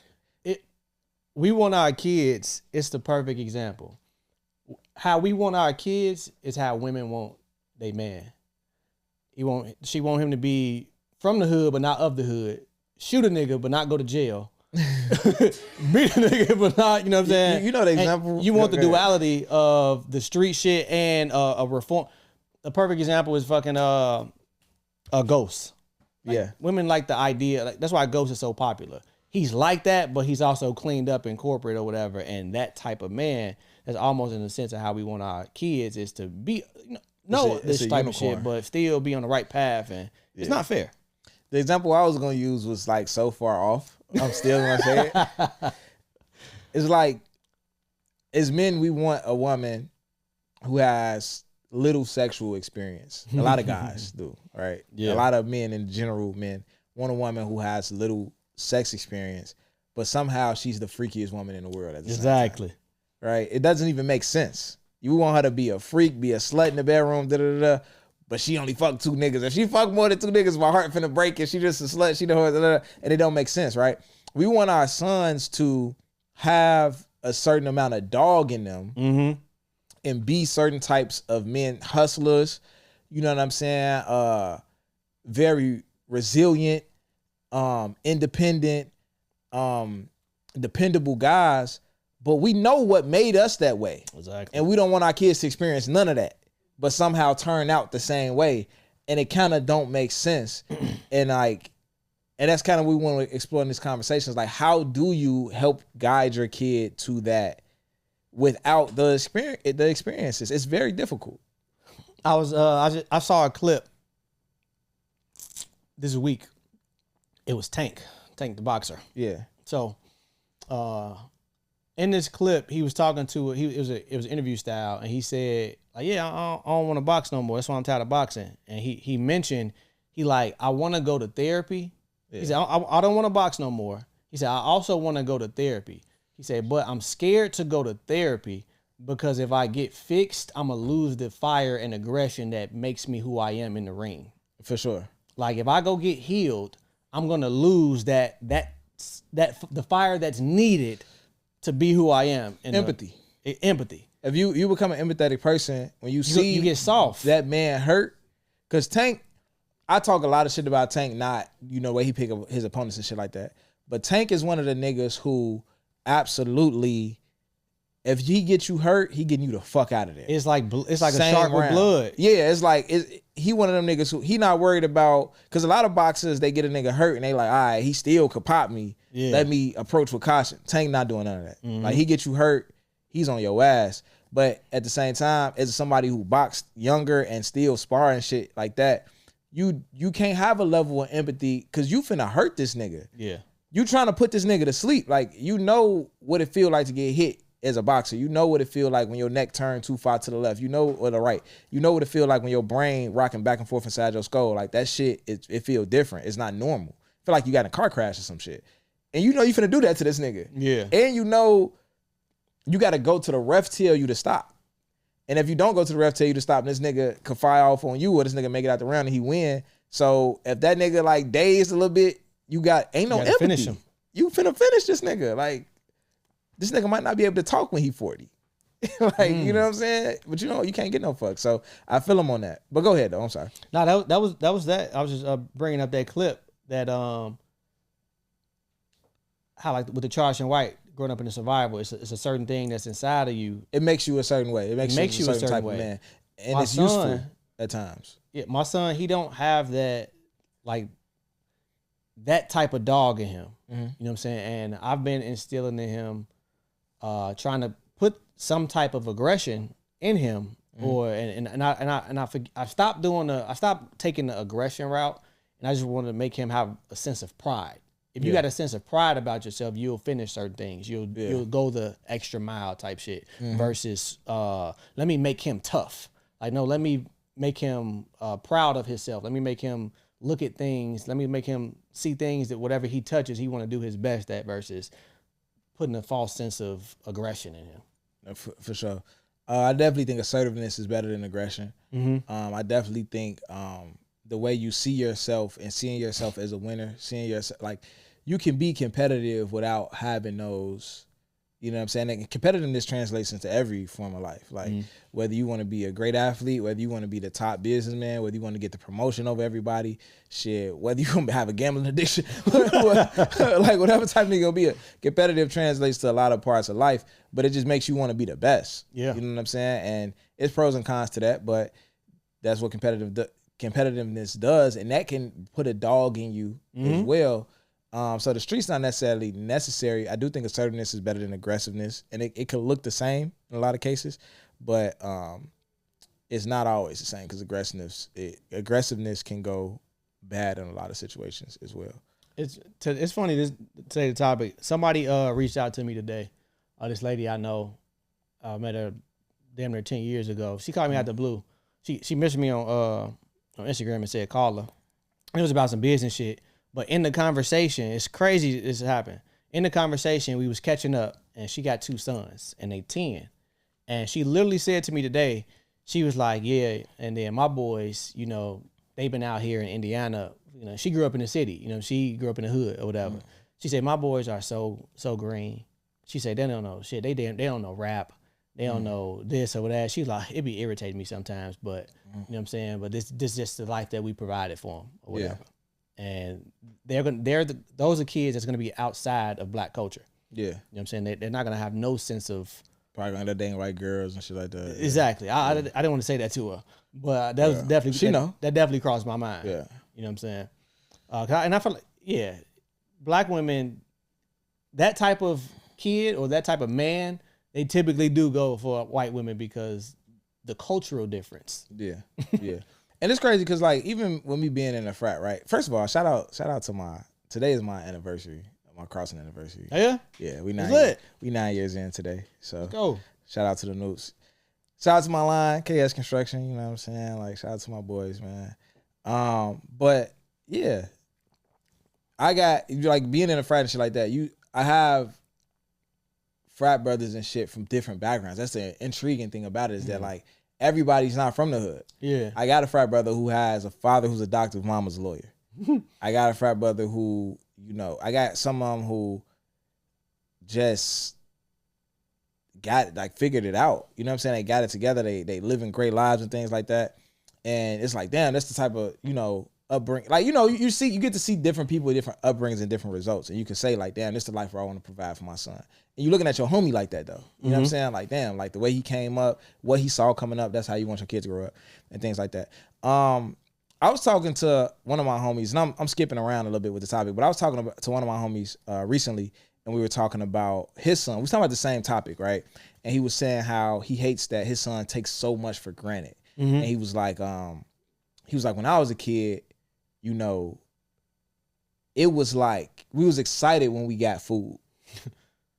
We want our kids, it's the perfect example. How we want our kids is how women want they man. She want him to be from the hood but not of the hood. Shoot a nigga but not go to jail. Beat a nigga but not, you know what I'm saying? You know the example. And you want the duality of the street shit and a reform. The perfect example is fucking a Ghost. Yeah. Women like the idea. Like, that's why Ghost is so popular. He's like that, but he's also cleaned up in corporate or whatever. And that type of man is almost in the sense of how we want our kids is to be, this type of shit, but still be on the right path. And it's not fair. The example I was going to use was like so far off. I'm still going to say it. It's like, as men, we want a woman who has little sexual experience. A lot of guys do, right? Yeah. A lot of men in general, men want a woman who has little sex experience, but somehow she's the freakiest woman in the world at the same time, right? It doesn't even make sense. You want her to be a freak, be a slut in the bedroom, but she only fucked 2 niggas. If she fucked more than 2 niggas, my heart finna break and she just a slut, and it don't make sense, right? We want our sons to have a certain amount of dog in them and be certain types of men, hustlers, you know what I'm saying? Very resilient, independent, dependable guys, but we know what made us that way. Exactly. And we don't want our kids to experience none of that, but somehow turn out the same way. And it kind of don't make sense. And that's kind of what we want to explore in this conversation. Is like, how do you help guide your kid to that without the experiences? It's very difficult. I saw a clip this week. It was Tank the boxer. Yeah. So, in this clip, he was talking to it was interview style, and he said, like, yeah, I don't want to box no more. That's why I'm tired of boxing. And he mentioned I want to go to therapy. Yeah. He said, I don't want to box no more. He said, I also want to go to therapy. He said, but I'm scared to go to therapy because if I get fixed, I'm going to lose the fire and aggression that makes me who I am in the ring. For sure. Like, if I go get healed, I'm going to lose the fire that's needed to be who I am. Empathy. Empathy. If you become an empathetic person, when you see you get soft. That man hurt, because Tank, I talk a lot of shit about Tank, not, where he pick up his opponents and shit like that. But Tank is one of the niggas who absolutely, if he gets you hurt, he getting you the fuck out of there. It's like a Same shark with round. blood. Yeah, it's like, he one of them niggas who, he not worried about, because a lot of boxers, they get a nigga hurt and they like, all right, he still could pop me. Yeah. Let me approach with caution. Tank not doing none of that. Like, he get you hurt, he's on your ass. But at the same time, as somebody who boxed younger and still spar and shit like that, you can't have a level of empathy because you finna hurt this nigga. Yeah. You trying to put this nigga to sleep. Like, you know what it feel like to get hit as a boxer. You know what it feel like when your neck turned too far to the left. You know, or the right. You know what it feel like when your brain rocking back and forth inside your skull. Like, that shit, it feel different. It's not normal. Feel like you got in a car crash or some shit. And you know you finna do that to this nigga. Yeah. And you know you got to go to the ref tell you to stop. And if you don't go to the ref tell you to stop, and this nigga could fire off on you, or this nigga make it out the round and he win. So if that nigga like dazed a little bit, ain't no empathy. Finish him. You finna finish this nigga. Like, this nigga might not be able to talk when he 40. Like, you know what I'm saying? But you can't get no fuck. So I feel him on that. But go ahead though. I'm sorry. No, that was that. I was just bringing up that clip that how like with the Charles and White growing up in the survival, it's a certain thing that's inside of you. It makes you a certain way. It makes you a certain type way. of man, and My it's son, useful at times. Yeah, my son, he don't have that like that type of dog in him. You know what I'm saying? And I've been instilling in him, trying to put some type of aggression in him, I stopped taking the aggression route, and I just wanted to make him have a sense of pride. If you got a sense of pride about yourself, you'll finish certain things. You'll go the extra mile type shit versus let me make him tough. Like, no, let me make him proud of himself. Let me make him look at things. Let me make him see things that whatever he touches, he want to do his best at versus putting a false sense of aggression in him. For sure. I definitely think assertiveness is better than aggression. I definitely think the way you see yourself and seeing yourself as a winner, seeing yourself, like, you can be competitive without having those, you know what I'm saying? And competitiveness translates into every form of life. Like, whether you want to be a great athlete, whether you want to be the top businessman, whether you want to get the promotion over everybody, shit, whether you want to have a gambling addiction, like whatever type of nigga gonna be, a competitive translates to a lot of parts of life, but it just makes you want to be the best. Yeah. You know what I'm saying? And it's pros and cons to that, but that's what competitiveness does, and that can put a dog in you as well. So the street's not necessarily necessary. I do think assertiveness is better than aggressiveness, and it could look the same in a lot of cases, but it's not always the same because aggressiveness can go bad in a lot of situations as well. It's funny to say the topic. Somebody reached out to me today. This lady I know, met her damn near 10 years ago. She called me out the blue. She messaged me on Instagram and said call her. It was about some business shit. But in the conversation, it's crazy this happened. In the conversation, we was catching up, and she got 2 sons, and they 10. And she literally said to me today, she was like, yeah, and then my boys, you know, they've been out here in Indiana. You know, she grew up in the city. You know, she grew up in the hood or whatever. She said, my boys are so green. She said, they don't know shit. They don't know rap. They don't know this or that. She's like, it be irritating me sometimes, but you know what I'm saying? But this just the life that we provided for them or whatever. Yeah. And those are kids that's gonna be outside of black culture. Yeah, you know what I'm saying? They're not gonna have no sense of probably gonna dang white girls and shit like that. Exactly. I didn't want to say that to her, but that was definitely that definitely crossed my mind. Yeah, you know what I'm saying? And I feel like black women, that type of kid or that type of man, they typically do go for white women because the cultural difference. Yeah, yeah. And it's crazy because, like, even when me being in a frat, right? First of all, shout out to today is my anniversary, my crossing anniversary. Oh, yeah? Yeah, we 9 years in today. So let's go. Shout out to the Noops. Shout out to my line, KS Construction, you know what I'm saying? Like, shout out to my boys, man. But yeah, I got, like, being in a frat and shit like that, I have frat brothers and shit from different backgrounds. That's the intriguing thing about it is that, like, everybody's not from the hood. Yeah. I got a frat brother who has a father who's a doctor, his mama's a lawyer. I got a frat brother who, you know, I got some of them who just figured it out. You know what I'm saying? They got it together. They living great lives and things like that. And it's like, damn, that's the type of, you know, upbringing. Like, you know, you get to see different people with different upbringings and different results. And you can say, like, damn, this is the life where I want to provide for my son. And you looking at your homie like that, though. You know what I'm saying? Like, damn, like the way he came up, what he saw coming up, that's how you want your kids to grow up and things like that. I was talking to one of my homies, and I'm skipping around a little bit with the topic, but I was talking to one of my homies recently, and we were talking about his son. We were talking about the same topic, right? And he was saying how he hates that his son takes so much for granted. And he was like, when I was a kid, you know, it was like we was excited when we got food.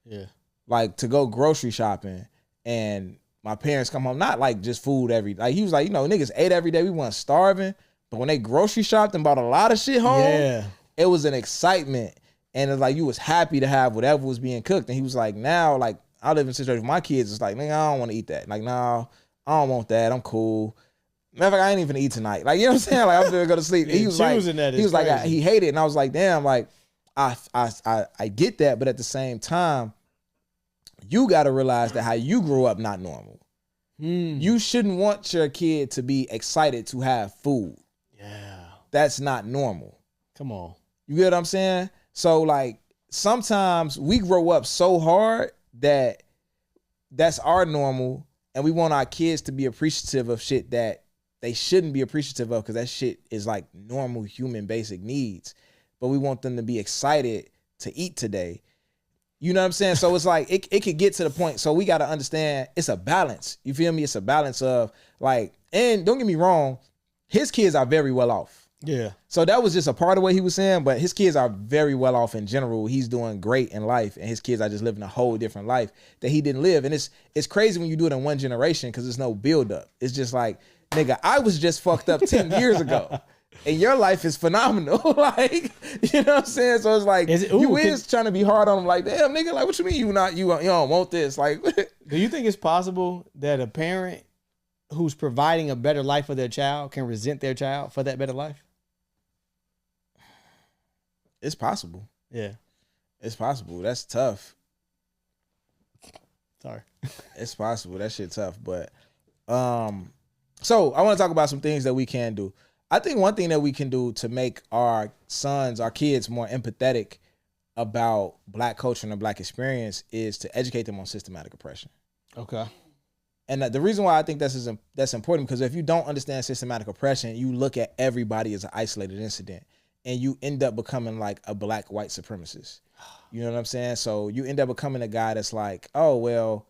Yeah. Like to go grocery shopping and my parents come home, not like just food he was like, you know, niggas ate every day. We weren't starving. But when they grocery shopped and bought a lot of shit home, it was an excitement. And it's like you was happy to have whatever was being cooked. And he was like, now, like, I live in a situation with my kids. It's like, nigga, I don't want to eat that. Like, no, I don't want that. I'm cool. Matter of fact, I ain't even eat tonight. Like, you know what I'm saying? Like, I'm gonna go to sleep. He was like, he hated it. And I was like, damn, like, I get that. But at the same time, you got to realize that how you grew up, not normal. You shouldn't want your kid to be excited to have food. Yeah. That's not normal. Come on. You get what I'm saying? So, like, sometimes we grow up so hard that that's our normal, and we want our kids to be appreciative of shit that they shouldn't be appreciative of, because that shit is like normal human basic needs. But we want them to be excited to eat today. You know what I'm saying? So it's like it could get to the point. So we got to understand it's a balance. You feel me? It's a balance of like, and don't get me wrong, his kids are very well off. Yeah. So that was just a part of what he was saying, but his kids are very well off in general. He's doing great in life, and his kids are just living a whole different life that he didn't live. And it's crazy when you do it in one generation because there's no build up. It's just like, nigga, I was just fucked up 10 years ago. And your life is phenomenal. Like, you know what I'm saying? So it's like, trying to be hard on him like, damn, nigga, like, what you mean you don't want this? Like, do you think it's possible that a parent who's providing a better life for their child can resent their child for that better life? It's possible. Yeah. It's possible. That's tough. Sorry. It's possible. That shit tough. But so I want to talk about some things that we can do. I think one thing that we can do to make our kids more empathetic about Black culture and the Black experience is to educate them on systematic oppression. Okay. And the reason why I think that's important, because if you don't understand systematic oppression, you look at everybody as an isolated incident, and you end up becoming like a Black white supremacist. You know what I'm saying? So you end up becoming a guy that's like, oh, well,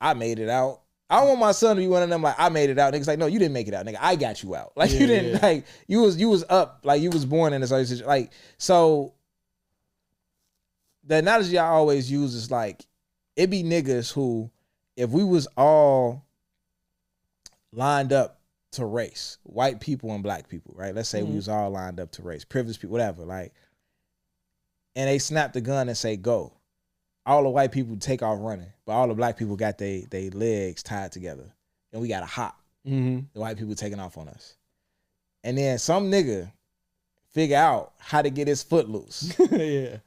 I made it out. I don't want my son to be one of them like, I made it out. Niggas like, no, you didn't make it out, nigga. I got you out. Like, you didn't, like, you was up, like, you was born in this other situation. Like, so the analogy I always use is like, it be niggas who, if we was all lined up to race, white people and Black people, right? Let's say we was all lined up to race, privileged people, whatever, like, and they snap the gun and say, go. All the white people take off running, but all the Black people got they legs tied together, and we got to hop. The white people taking off on us. And then some nigga figure out how to get his foot loose. Yeah.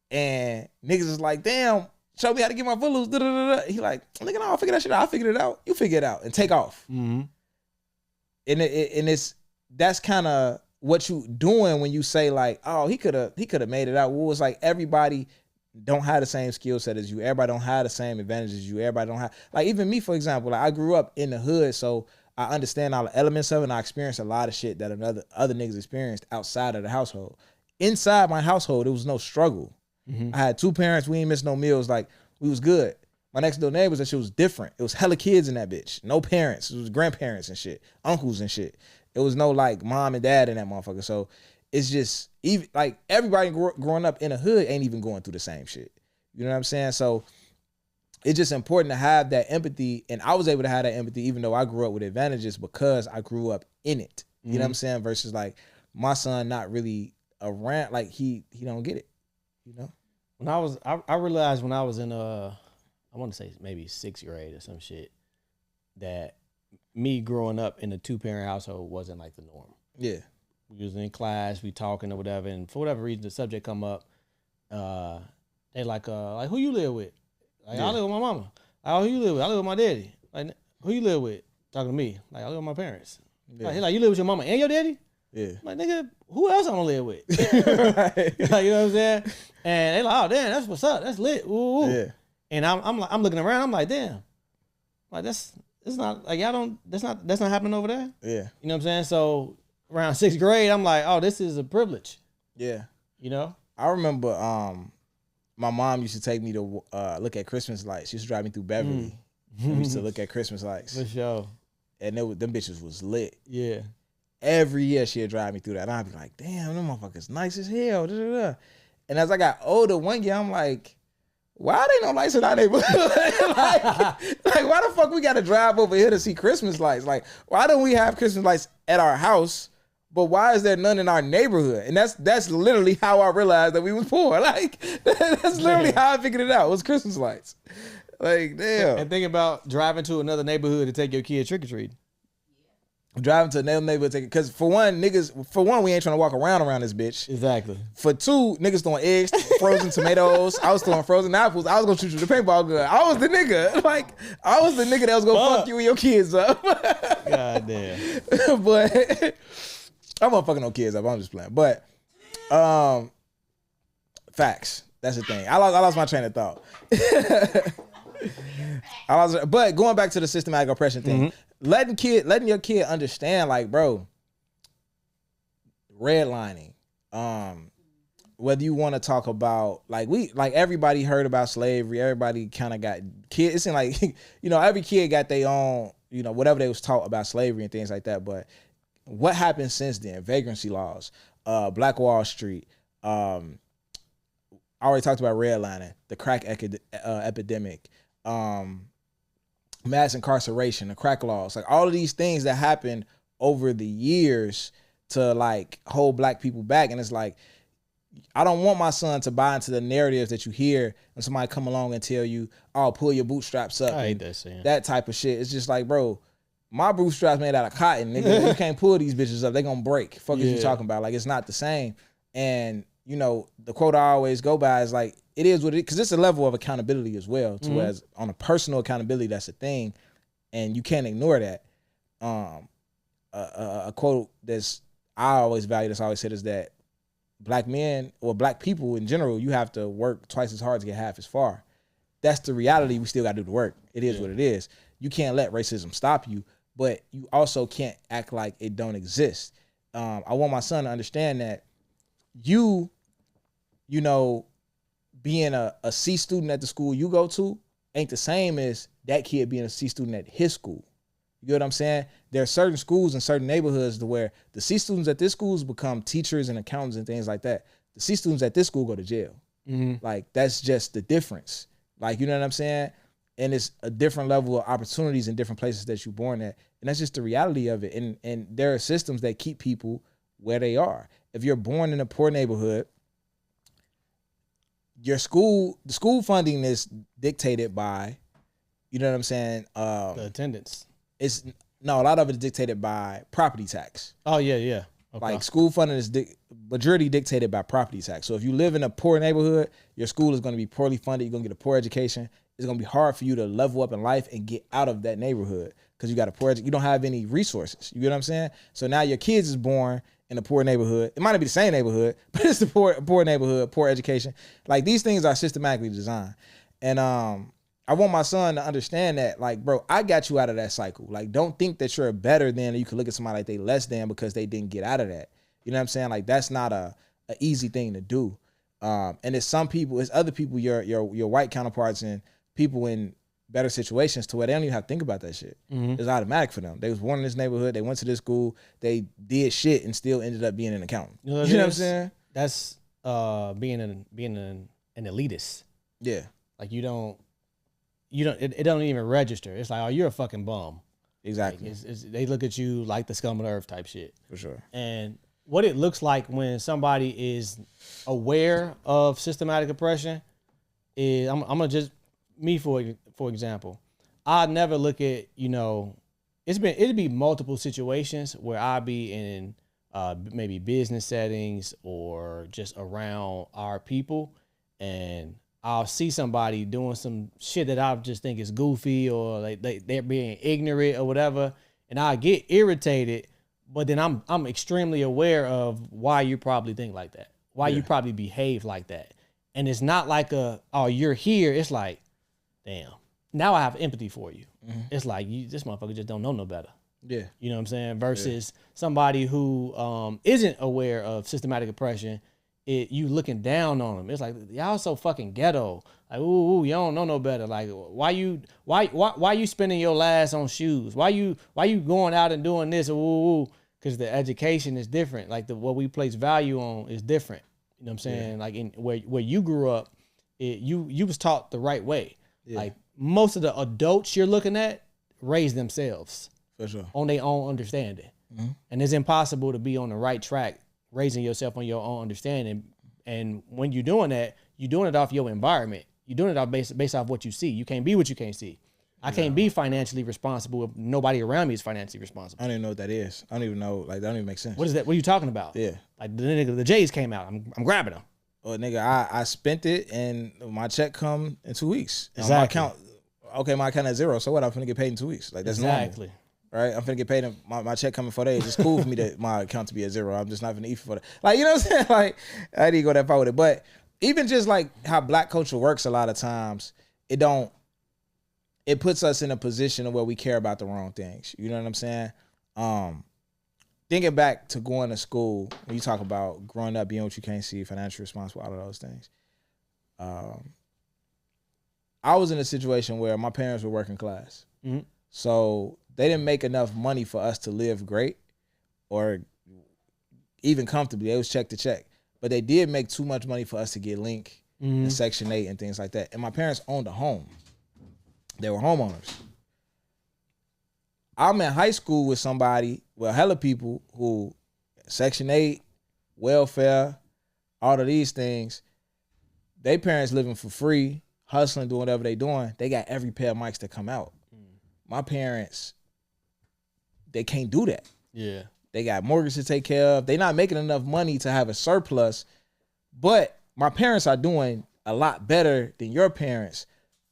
And niggas is like, damn, show me how to get my foot loose. Da-da-da-da. He like, nigga, no, I'll figure that shit out. I figured it out. You figure it out and take off. And that's kind of what you doing when you say like, oh, he could have made it out. Well, it's like everybody don't have the same skill set as you. Everybody don't have the same advantages as you. Everybody don't have, like, even me, for example, like, I grew up in the hood, so I understand all the elements of it, and I experienced a lot of shit that other niggas experienced outside of the household. Inside my household, there was no struggle. I had 2 parents. We ain't missed no meals. Like, we was good. My next door neighbors, that shit was different. It was hella kids in that bitch. No parents. It was grandparents and shit. Uncles and shit. It was no, like, mom and dad in that motherfucker. So it's just, even like, everybody growing up in the hood ain't even going through the same shit. You know what I'm saying? So it's just important to have that empathy. And I was able to have that empathy even though I grew up with advantages because I grew up in it. You know what I'm saying? Versus like my son not really around, like he don't get it. You know? When I realized when I was in I want to say maybe 6th grade or some shit, that me growing up in a 2-parent household wasn't like the norm. Yeah. We was in class, we talking or whatever, and for whatever reason the subject come up. They like who you live with? Like, I live with my mama. Like, who you live with? I live with my daddy. Like, who you live with? Talking to me. Like, I live with my parents. Yeah. Like, he like, you live with your mama and your daddy? Yeah. Like, nigga, who else I'm gonna live with? Right. Like, you know what I'm saying? And they like, oh damn, that's what's up. That's lit. Ooh, ooh. Yeah. And I'm looking around. I'm like, damn. Like, it's not like y'all don't. That's not happening over there. Yeah. You know what I'm saying? So around 6th grade, I'm like, oh, this is a privilege. Yeah. You know? I remember my mom used to take me to look at Christmas lights. She used to drive me through Beverly. We used to look at Christmas lights. For sure. And them bitches was lit. Yeah. Every year she'd drive me through that. And I'd be like, damn, them motherfuckers nice as hell. Da, da, da. And as I got older, one year I'm like, why are they no lights in our neighborhood? like, why the fuck we gotta drive over here to see Christmas lights? Like, why don't we have Christmas lights at our house? But why is there none in our neighborhood? And that's literally how I realized that we was poor. Like, that's literally how I figured it out. It was Christmas lights. Like, damn. And think about driving to another neighborhood to take your kid trick-or-treating. Driving to another neighborhood, because for one, we ain't trying to walk around this bitch. Exactly. For 2, niggas throwing eggs, frozen tomatoes. I was throwing frozen apples. I was gonna shoot you with the paintball gun. I was the nigga. Like, I was the nigga that was gonna fuck you and your kids up. God damn. But I won't fucking no kids up. I'm just playing. But facts. That's the thing. I lost my train of thought. But going back to the systematic oppression thing, letting your kid understand, like, bro, redlining. Whether you want to talk about like everybody heard about slavery, everybody kind of got kids. It seemed like every kid got their own whatever they was taught about slavery and things like that. But what happened since then? Vagrancy laws, Black Wall Street. I already talked about redlining, the crack epidemic, mass incarceration, the crack laws, like all of these things that happened over the years to like hold Black people back. And it's like, I don't want my son to buy into the narratives that you hear when somebody come along and tell you, "Oh, pull your bootstraps up." I hate that saying. That type of shit. It's just like, bro, my bootstraps made out of cotton. Nigga, you can't pull these bitches up. They gonna break. Fuck is you talking about? Like, it's not the same. And the quote I always go by is like, it is what it is, because it's a level of accountability as well. To whereas on a personal accountability, that's a thing, and you can't ignore that. A quote that's I always value, that's always said, is that Black men or Black people in general, you have to work twice as hard to get half as far. That's the reality. We still got to do the work. It is what it is. You can't let racism stop you, but you also can't act like it don't exist. I want my son to understand that being a C student at the school you go to ain't the same as that kid being a C student at his school. You get what I'm saying? There are certain schools and certain neighborhoods to where the C students at this schools become teachers and accountants and things like that. The C students at this school go to jail. Like, that's just the difference. Like, you know what I'm saying? And it's a different level of opportunities in different places that you're born at. And that's just the reality of it. And there are systems that keep people where they are. If you're born in a poor neighborhood, the school funding is dictated by, you know what I'm saying? The attendance. A lot of it is dictated by property tax. Oh, yeah. Okay. Like, school funding is majority dictated by property tax. So if you live in a poor neighborhood, your school is going to be poorly funded. You're going to get a poor education. It's going to be hard for you to level up in life and get out of that neighborhood because you got you don't have any resources. You get what I'm saying? So now your kids is born in a poor neighborhood. It might not be the same neighborhood, but it's the poor neighborhood, poor education. Like, these things are systematically designed. And I want my son to understand that, like, bro, I got you out of that cycle. Like, don't think that you're better than, or you can look at somebody like they less than because they didn't get out of that. You know what I'm saying? Like, that's not a easy thing to do. And it's other people, your white counterparts and people in better situations to where they don't even have to think about that shit. It's automatic for them. They was born in this neighborhood. They went to this school. They did shit and still ended up being an accountant. You know what I'm saying? That's being an elitist. Yeah. Like, it don't even register. It's like, oh, you're a fucking bum. Exactly. Like, they look at you like the scum of the earth type shit. For sure. And what it looks like when somebody is aware of systematic oppression is, I'm gonna just, me for example, I never look at, it'd be multiple situations where I'd be in maybe business settings or just around our people, and I'll see somebody doing some shit that I just think is goofy, or they're being ignorant or whatever, and I get irritated. But then I'm extremely aware of why you probably think like that, why you probably behave like that, and it's not like you're here. It's like, damn, now I have empathy for you. It's like, this motherfucker just don't know no better. Yeah, you know what I'm saying. Versus somebody who isn't aware of systematic oppression. You looking down on them. It's like, y'all so fucking ghetto. Like, ooh, you don't know no better. Like, why you spending your last on shoes? Why you going out and doing this? Ooh, because the education is different. Like, what we place value on is different. You know what I'm saying? Yeah. Like, in where you grew up, you was taught the right way. Yeah. Like, most of the adults you're looking at raise themselves for sure on their own understanding, and it's impossible to be on the right track raising yourself on your own understanding. And when you're doing that, you're doing it off your environment. You're doing it off based off what you see. You can't be what you can't see. I can't be financially responsible if nobody around me is financially responsible. I don't even know what that is. I don't even know. Like, that don't even make sense. What is that? What are you talking about? Yeah. Like, the J's came out. I'm grabbing them. Well, nigga, I spent it and my check come in 2 weeks. Exactly. My account at zero. So what? I'm finna get paid in 2 weeks. Like, that's exactly. normal. Right, I'm finna get paid. My check coming 4 days. It's cool for me that my account to be at zero. I'm just not finna eat for that. Like, you know what I'm saying? Like, I didn't go that far with it. But even just like how black culture works a lot of times, it puts us in a position where we care about the wrong things. You know what I'm saying? Thinking back to going to school, when you talk about growing up, being what you can't see, financially responsible, all of those things. I was in a situation where my parents were working class. Mm-hmm. So they didn't make enough money for us to live great or even comfortably. It was check to check. But they did make too much money for us to get Link and Section 8 and things like that. And my parents owned a home. They were homeowners. I'm in high school with somebody, well, hella people who Section 8, welfare, all of these things, they parents living for free, hustling, doing whatever they doing. They got every pair of mics that come out. My parents, they can't do that. Yeah. They got mortgage to take care of. They not making enough money to have a surplus. But my parents are doing a lot better than your parents.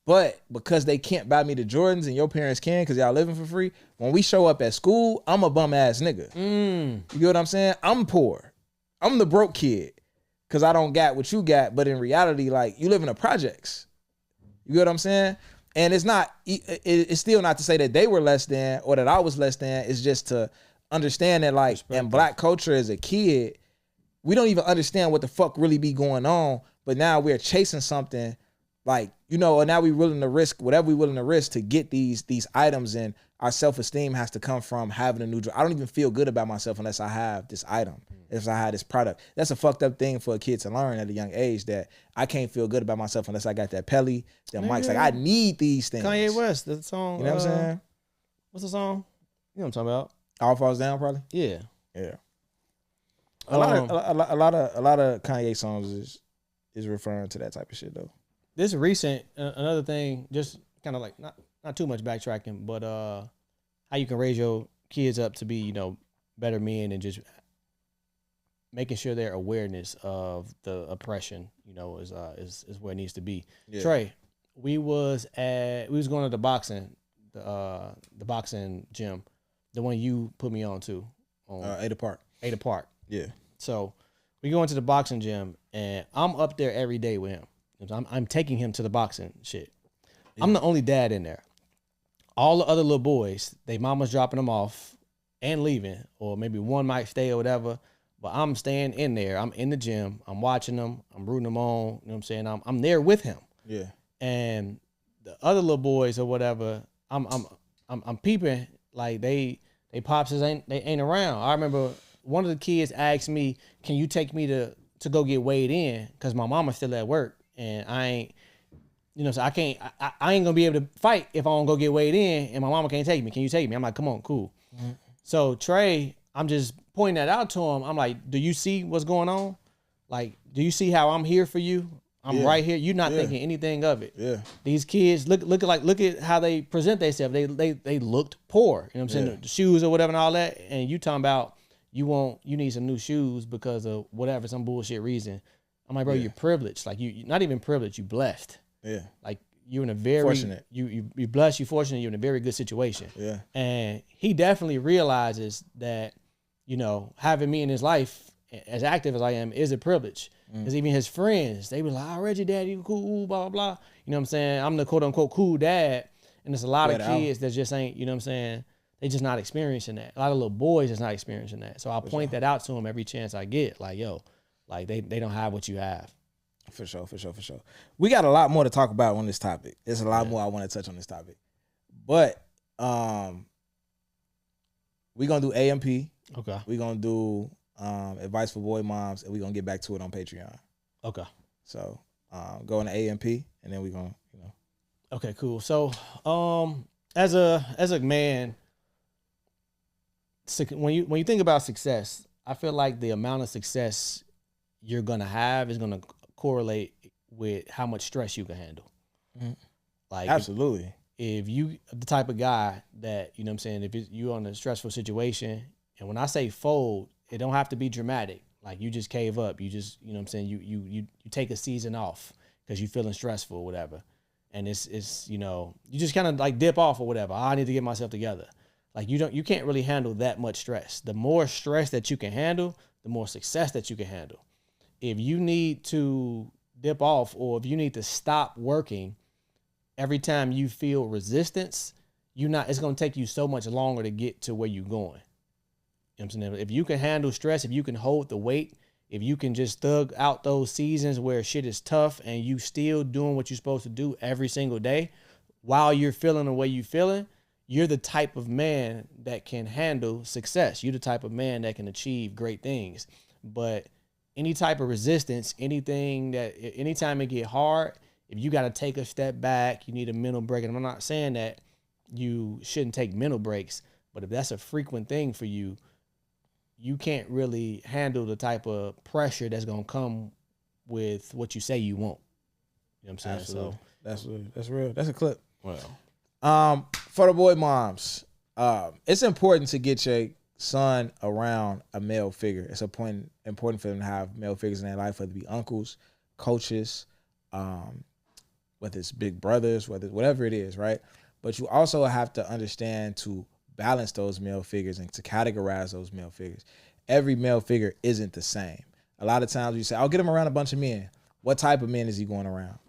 But because they can't buy me the Jordans and your parents can because y'all living for free, when we show up at school, I'm a bum ass nigga. You get what I'm saying? I'm poor. I'm the broke kid because I don't got what you got. But in reality, like, you live in the projects. You get what I'm saying? And it's still not to say that they were less than or that I was less than. It's just to understand that, like, in black culture as a kid, we don't even understand what the fuck really be going on. But now we're chasing something, like, you know, or now we willing to risk whatever we willing to risk to get these items, and our self-esteem has to come from having a new job. I don't even feel good about myself unless I have this item, if I have this product. That's a fucked up thing for a kid to learn at a young age, that I can't feel good about myself unless I got that Pelly, that mics. Like, I need these things. Kanye West, the song. You know what I'm saying? What's the song? You know what I'm talking about? All Falls Down, probably. Yeah. Yeah. A lot of Kanye songs is referring to that type of shit though. This recent another thing, just kind of like not too much backtracking, but how you can raise your kids up to be, you know, better men, and just making sure their awareness of the oppression, you know, is where it needs to be. Yeah. Trey, we was going to the boxing gym, the one you put me on to, on Ada Park. Ada Park. Yeah. So we go into the boxing gym, and I'm up there every day with him. I'm taking him to the boxing shit. Yeah. I'm the only dad in there. All the other little boys, they mama's dropping them off and leaving, or maybe one might stay or whatever. But I'm staying in there. I'm in the gym. I'm watching them. I'm rooting them on. You know what I'm saying? I'm there with him. Yeah. And the other little boys or whatever, I'm peeping, like they pops ain't around. I remember one of the kids asked me, "Can you take me to go get weighed in?" Because my mama's still at work, and I ain't, you know, so I ain't gonna be able to fight if I don't go get weighed in, and my mama can't take me. Can you take me? I'm like, come on, cool. Mm-hmm. So Trey, I'm just pointing that out to him. I'm like, do you see what's going on? Like, do you see how I'm here for you? I'm right here. You're not thinking anything of it. Yeah. These kids look at how they present themselves. They looked poor. You know what I'm saying? The shoes or whatever and all that. And you talking about you need some new shoes because of whatever, some bullshit reason. I'm like, bro, you're privileged. Like, you not even privileged, you blessed. Yeah. Like, you're in a very fortunate. You blessed, you fortunate, you're in a very good situation. Yeah. And he definitely realizes that, you know, having me in his life as active as I am is a privilege. Because even his friends, they were like, "Oh, Reggie, dad, you cool, blah, blah, blah." You know what I'm saying? I'm the quote-unquote cool dad. And there's a lot of kids that just ain't, you know what I'm saying? They just not experiencing that. A lot of little boys just not experiencing that. So I'll point that out to them every chance I get. Like, yo, like they don't have what you have. For sure. We got a lot more to talk about on this topic. There's a lot more I want to touch on this topic. But we're going to do AMP. Okay. We're going to do advice for boy moms, and we're going to get back to it on Patreon. Okay. So go into AMP, and then we're going to, you know. Okay, cool. So as a man, when you think about success, I feel like the amount of success you're going to have is going to correlate with how much stress you can handle. Mm-hmm. Like, absolutely. If you the type of guy that, you know what I'm saying, if you're in a stressful situation, and when I say fold, it don't have to be dramatic. Like, you just cave up. You just, you know what I'm saying, you take a season off because you're feeling stressful or whatever. And it's you know, you just kind of like dip off or whatever. I need to get myself together. Like, you can't really handle that much stress. The more stress that you can handle, the more success that you can handle. If you need to dip off, or if you need to stop working, every time you feel resistance, it's going to take you so much longer to get to where you're going. You know what I'm saying? If you can handle stress, if you can hold the weight, if you can just thug out those seasons where shit is tough and you still doing what you're supposed to do every single day while you're feeling the way you're feeling, you're the type of man that can handle success. You're the type of man that can achieve great things. But any type of resistance, anytime it get hard, if you got to take a step back, you need a mental break. And I'm not saying that you shouldn't take mental breaks, but if that's a frequent thing for you, you can't really handle the type of pressure that's going to come with what you say you want. You know what I'm saying? Absolutely. So that's real. That's a clip. Well, For the boy moms, it's important to get your son around a male figure. It's important for them to have male figures in their life, whether it be uncles, coaches, whether it's big brothers, whatever it is, right? But you also have to understand to balance those male figures and to categorize those male figures. Every male figure isn't the same. A lot of times you say, I'll get him around a bunch of men. What type of men is he going around?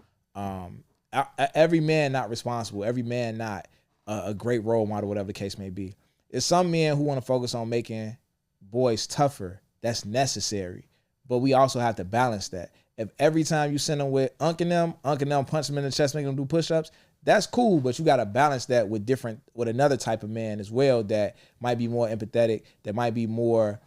Every man not responsible. Every man not a great role model, whatever the case may be. There's some men who want to focus on making boys tougher. That's necessary. But we also have to balance that. If every time you send them with Unc and them punch them in the chest, make them do push-ups, that's cool, but you got to balance that with another type of man as well that might be more empathetic, that might be more,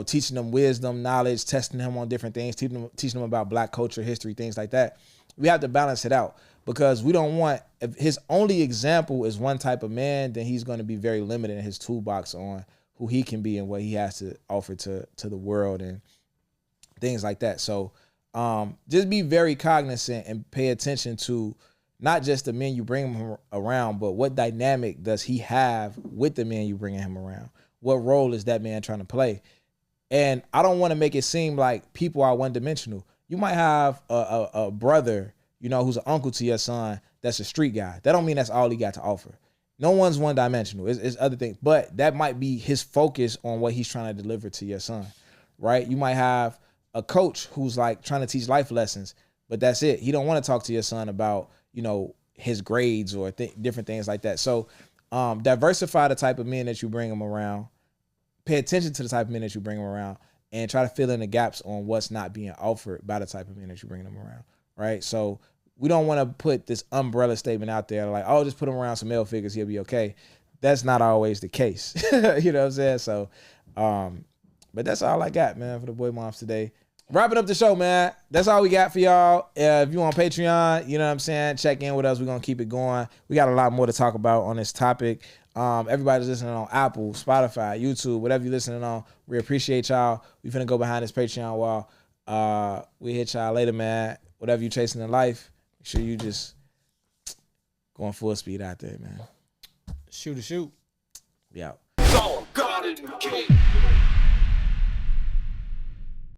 teaching them wisdom, knowledge, testing them on different things, teaching them about Black culture, history, things like that. We have to balance it out because we don't want, if his only example is one type of man, then he's going to be very limited in his toolbox on who he can be and what he has to offer to the world and things like that. So just be very cognizant and pay attention to not just the men you bring him around, but what dynamic does he have with the men you bringing him around? What role is that man trying to play? And I don't want to make it seem like people are one-dimensional. You might have a brother, who's an uncle to your son that's a street guy. That don't mean that's all he got to offer. No one's one-dimensional. It's other things. But that might be his focus on what he's trying to deliver to your son, right? You might have a coach who's like trying to teach life lessons, but that's it. He don't want to talk to your son about his grades or different things like that. So diversify the type of men that you bring them around. Pay attention to the type of men that you bring them around and try to fill in the gaps on what's not being offered by the type of men that you bring them around, right? So we don't want to put this umbrella statement out there like, oh, just put him around some male figures, he'll be okay. That's not always the case. You know what I'm saying? So, but that's all I got, man, for the boy moms today. Wrapping up the show, man. That's all we got for y'all. If you on Patreon, you know what I'm saying, check in with us. We're going to keep it going. We got a lot more to talk about on this topic. Everybody's listening on Apple, Spotify, YouTube, whatever you're listening on. We appreciate y'all. We finna go behind this Patreon wall. We hit y'all later, man. Whatever you chasing in life, make sure you just going full speed out there, man. Shoot. We out. It's all God in the cage.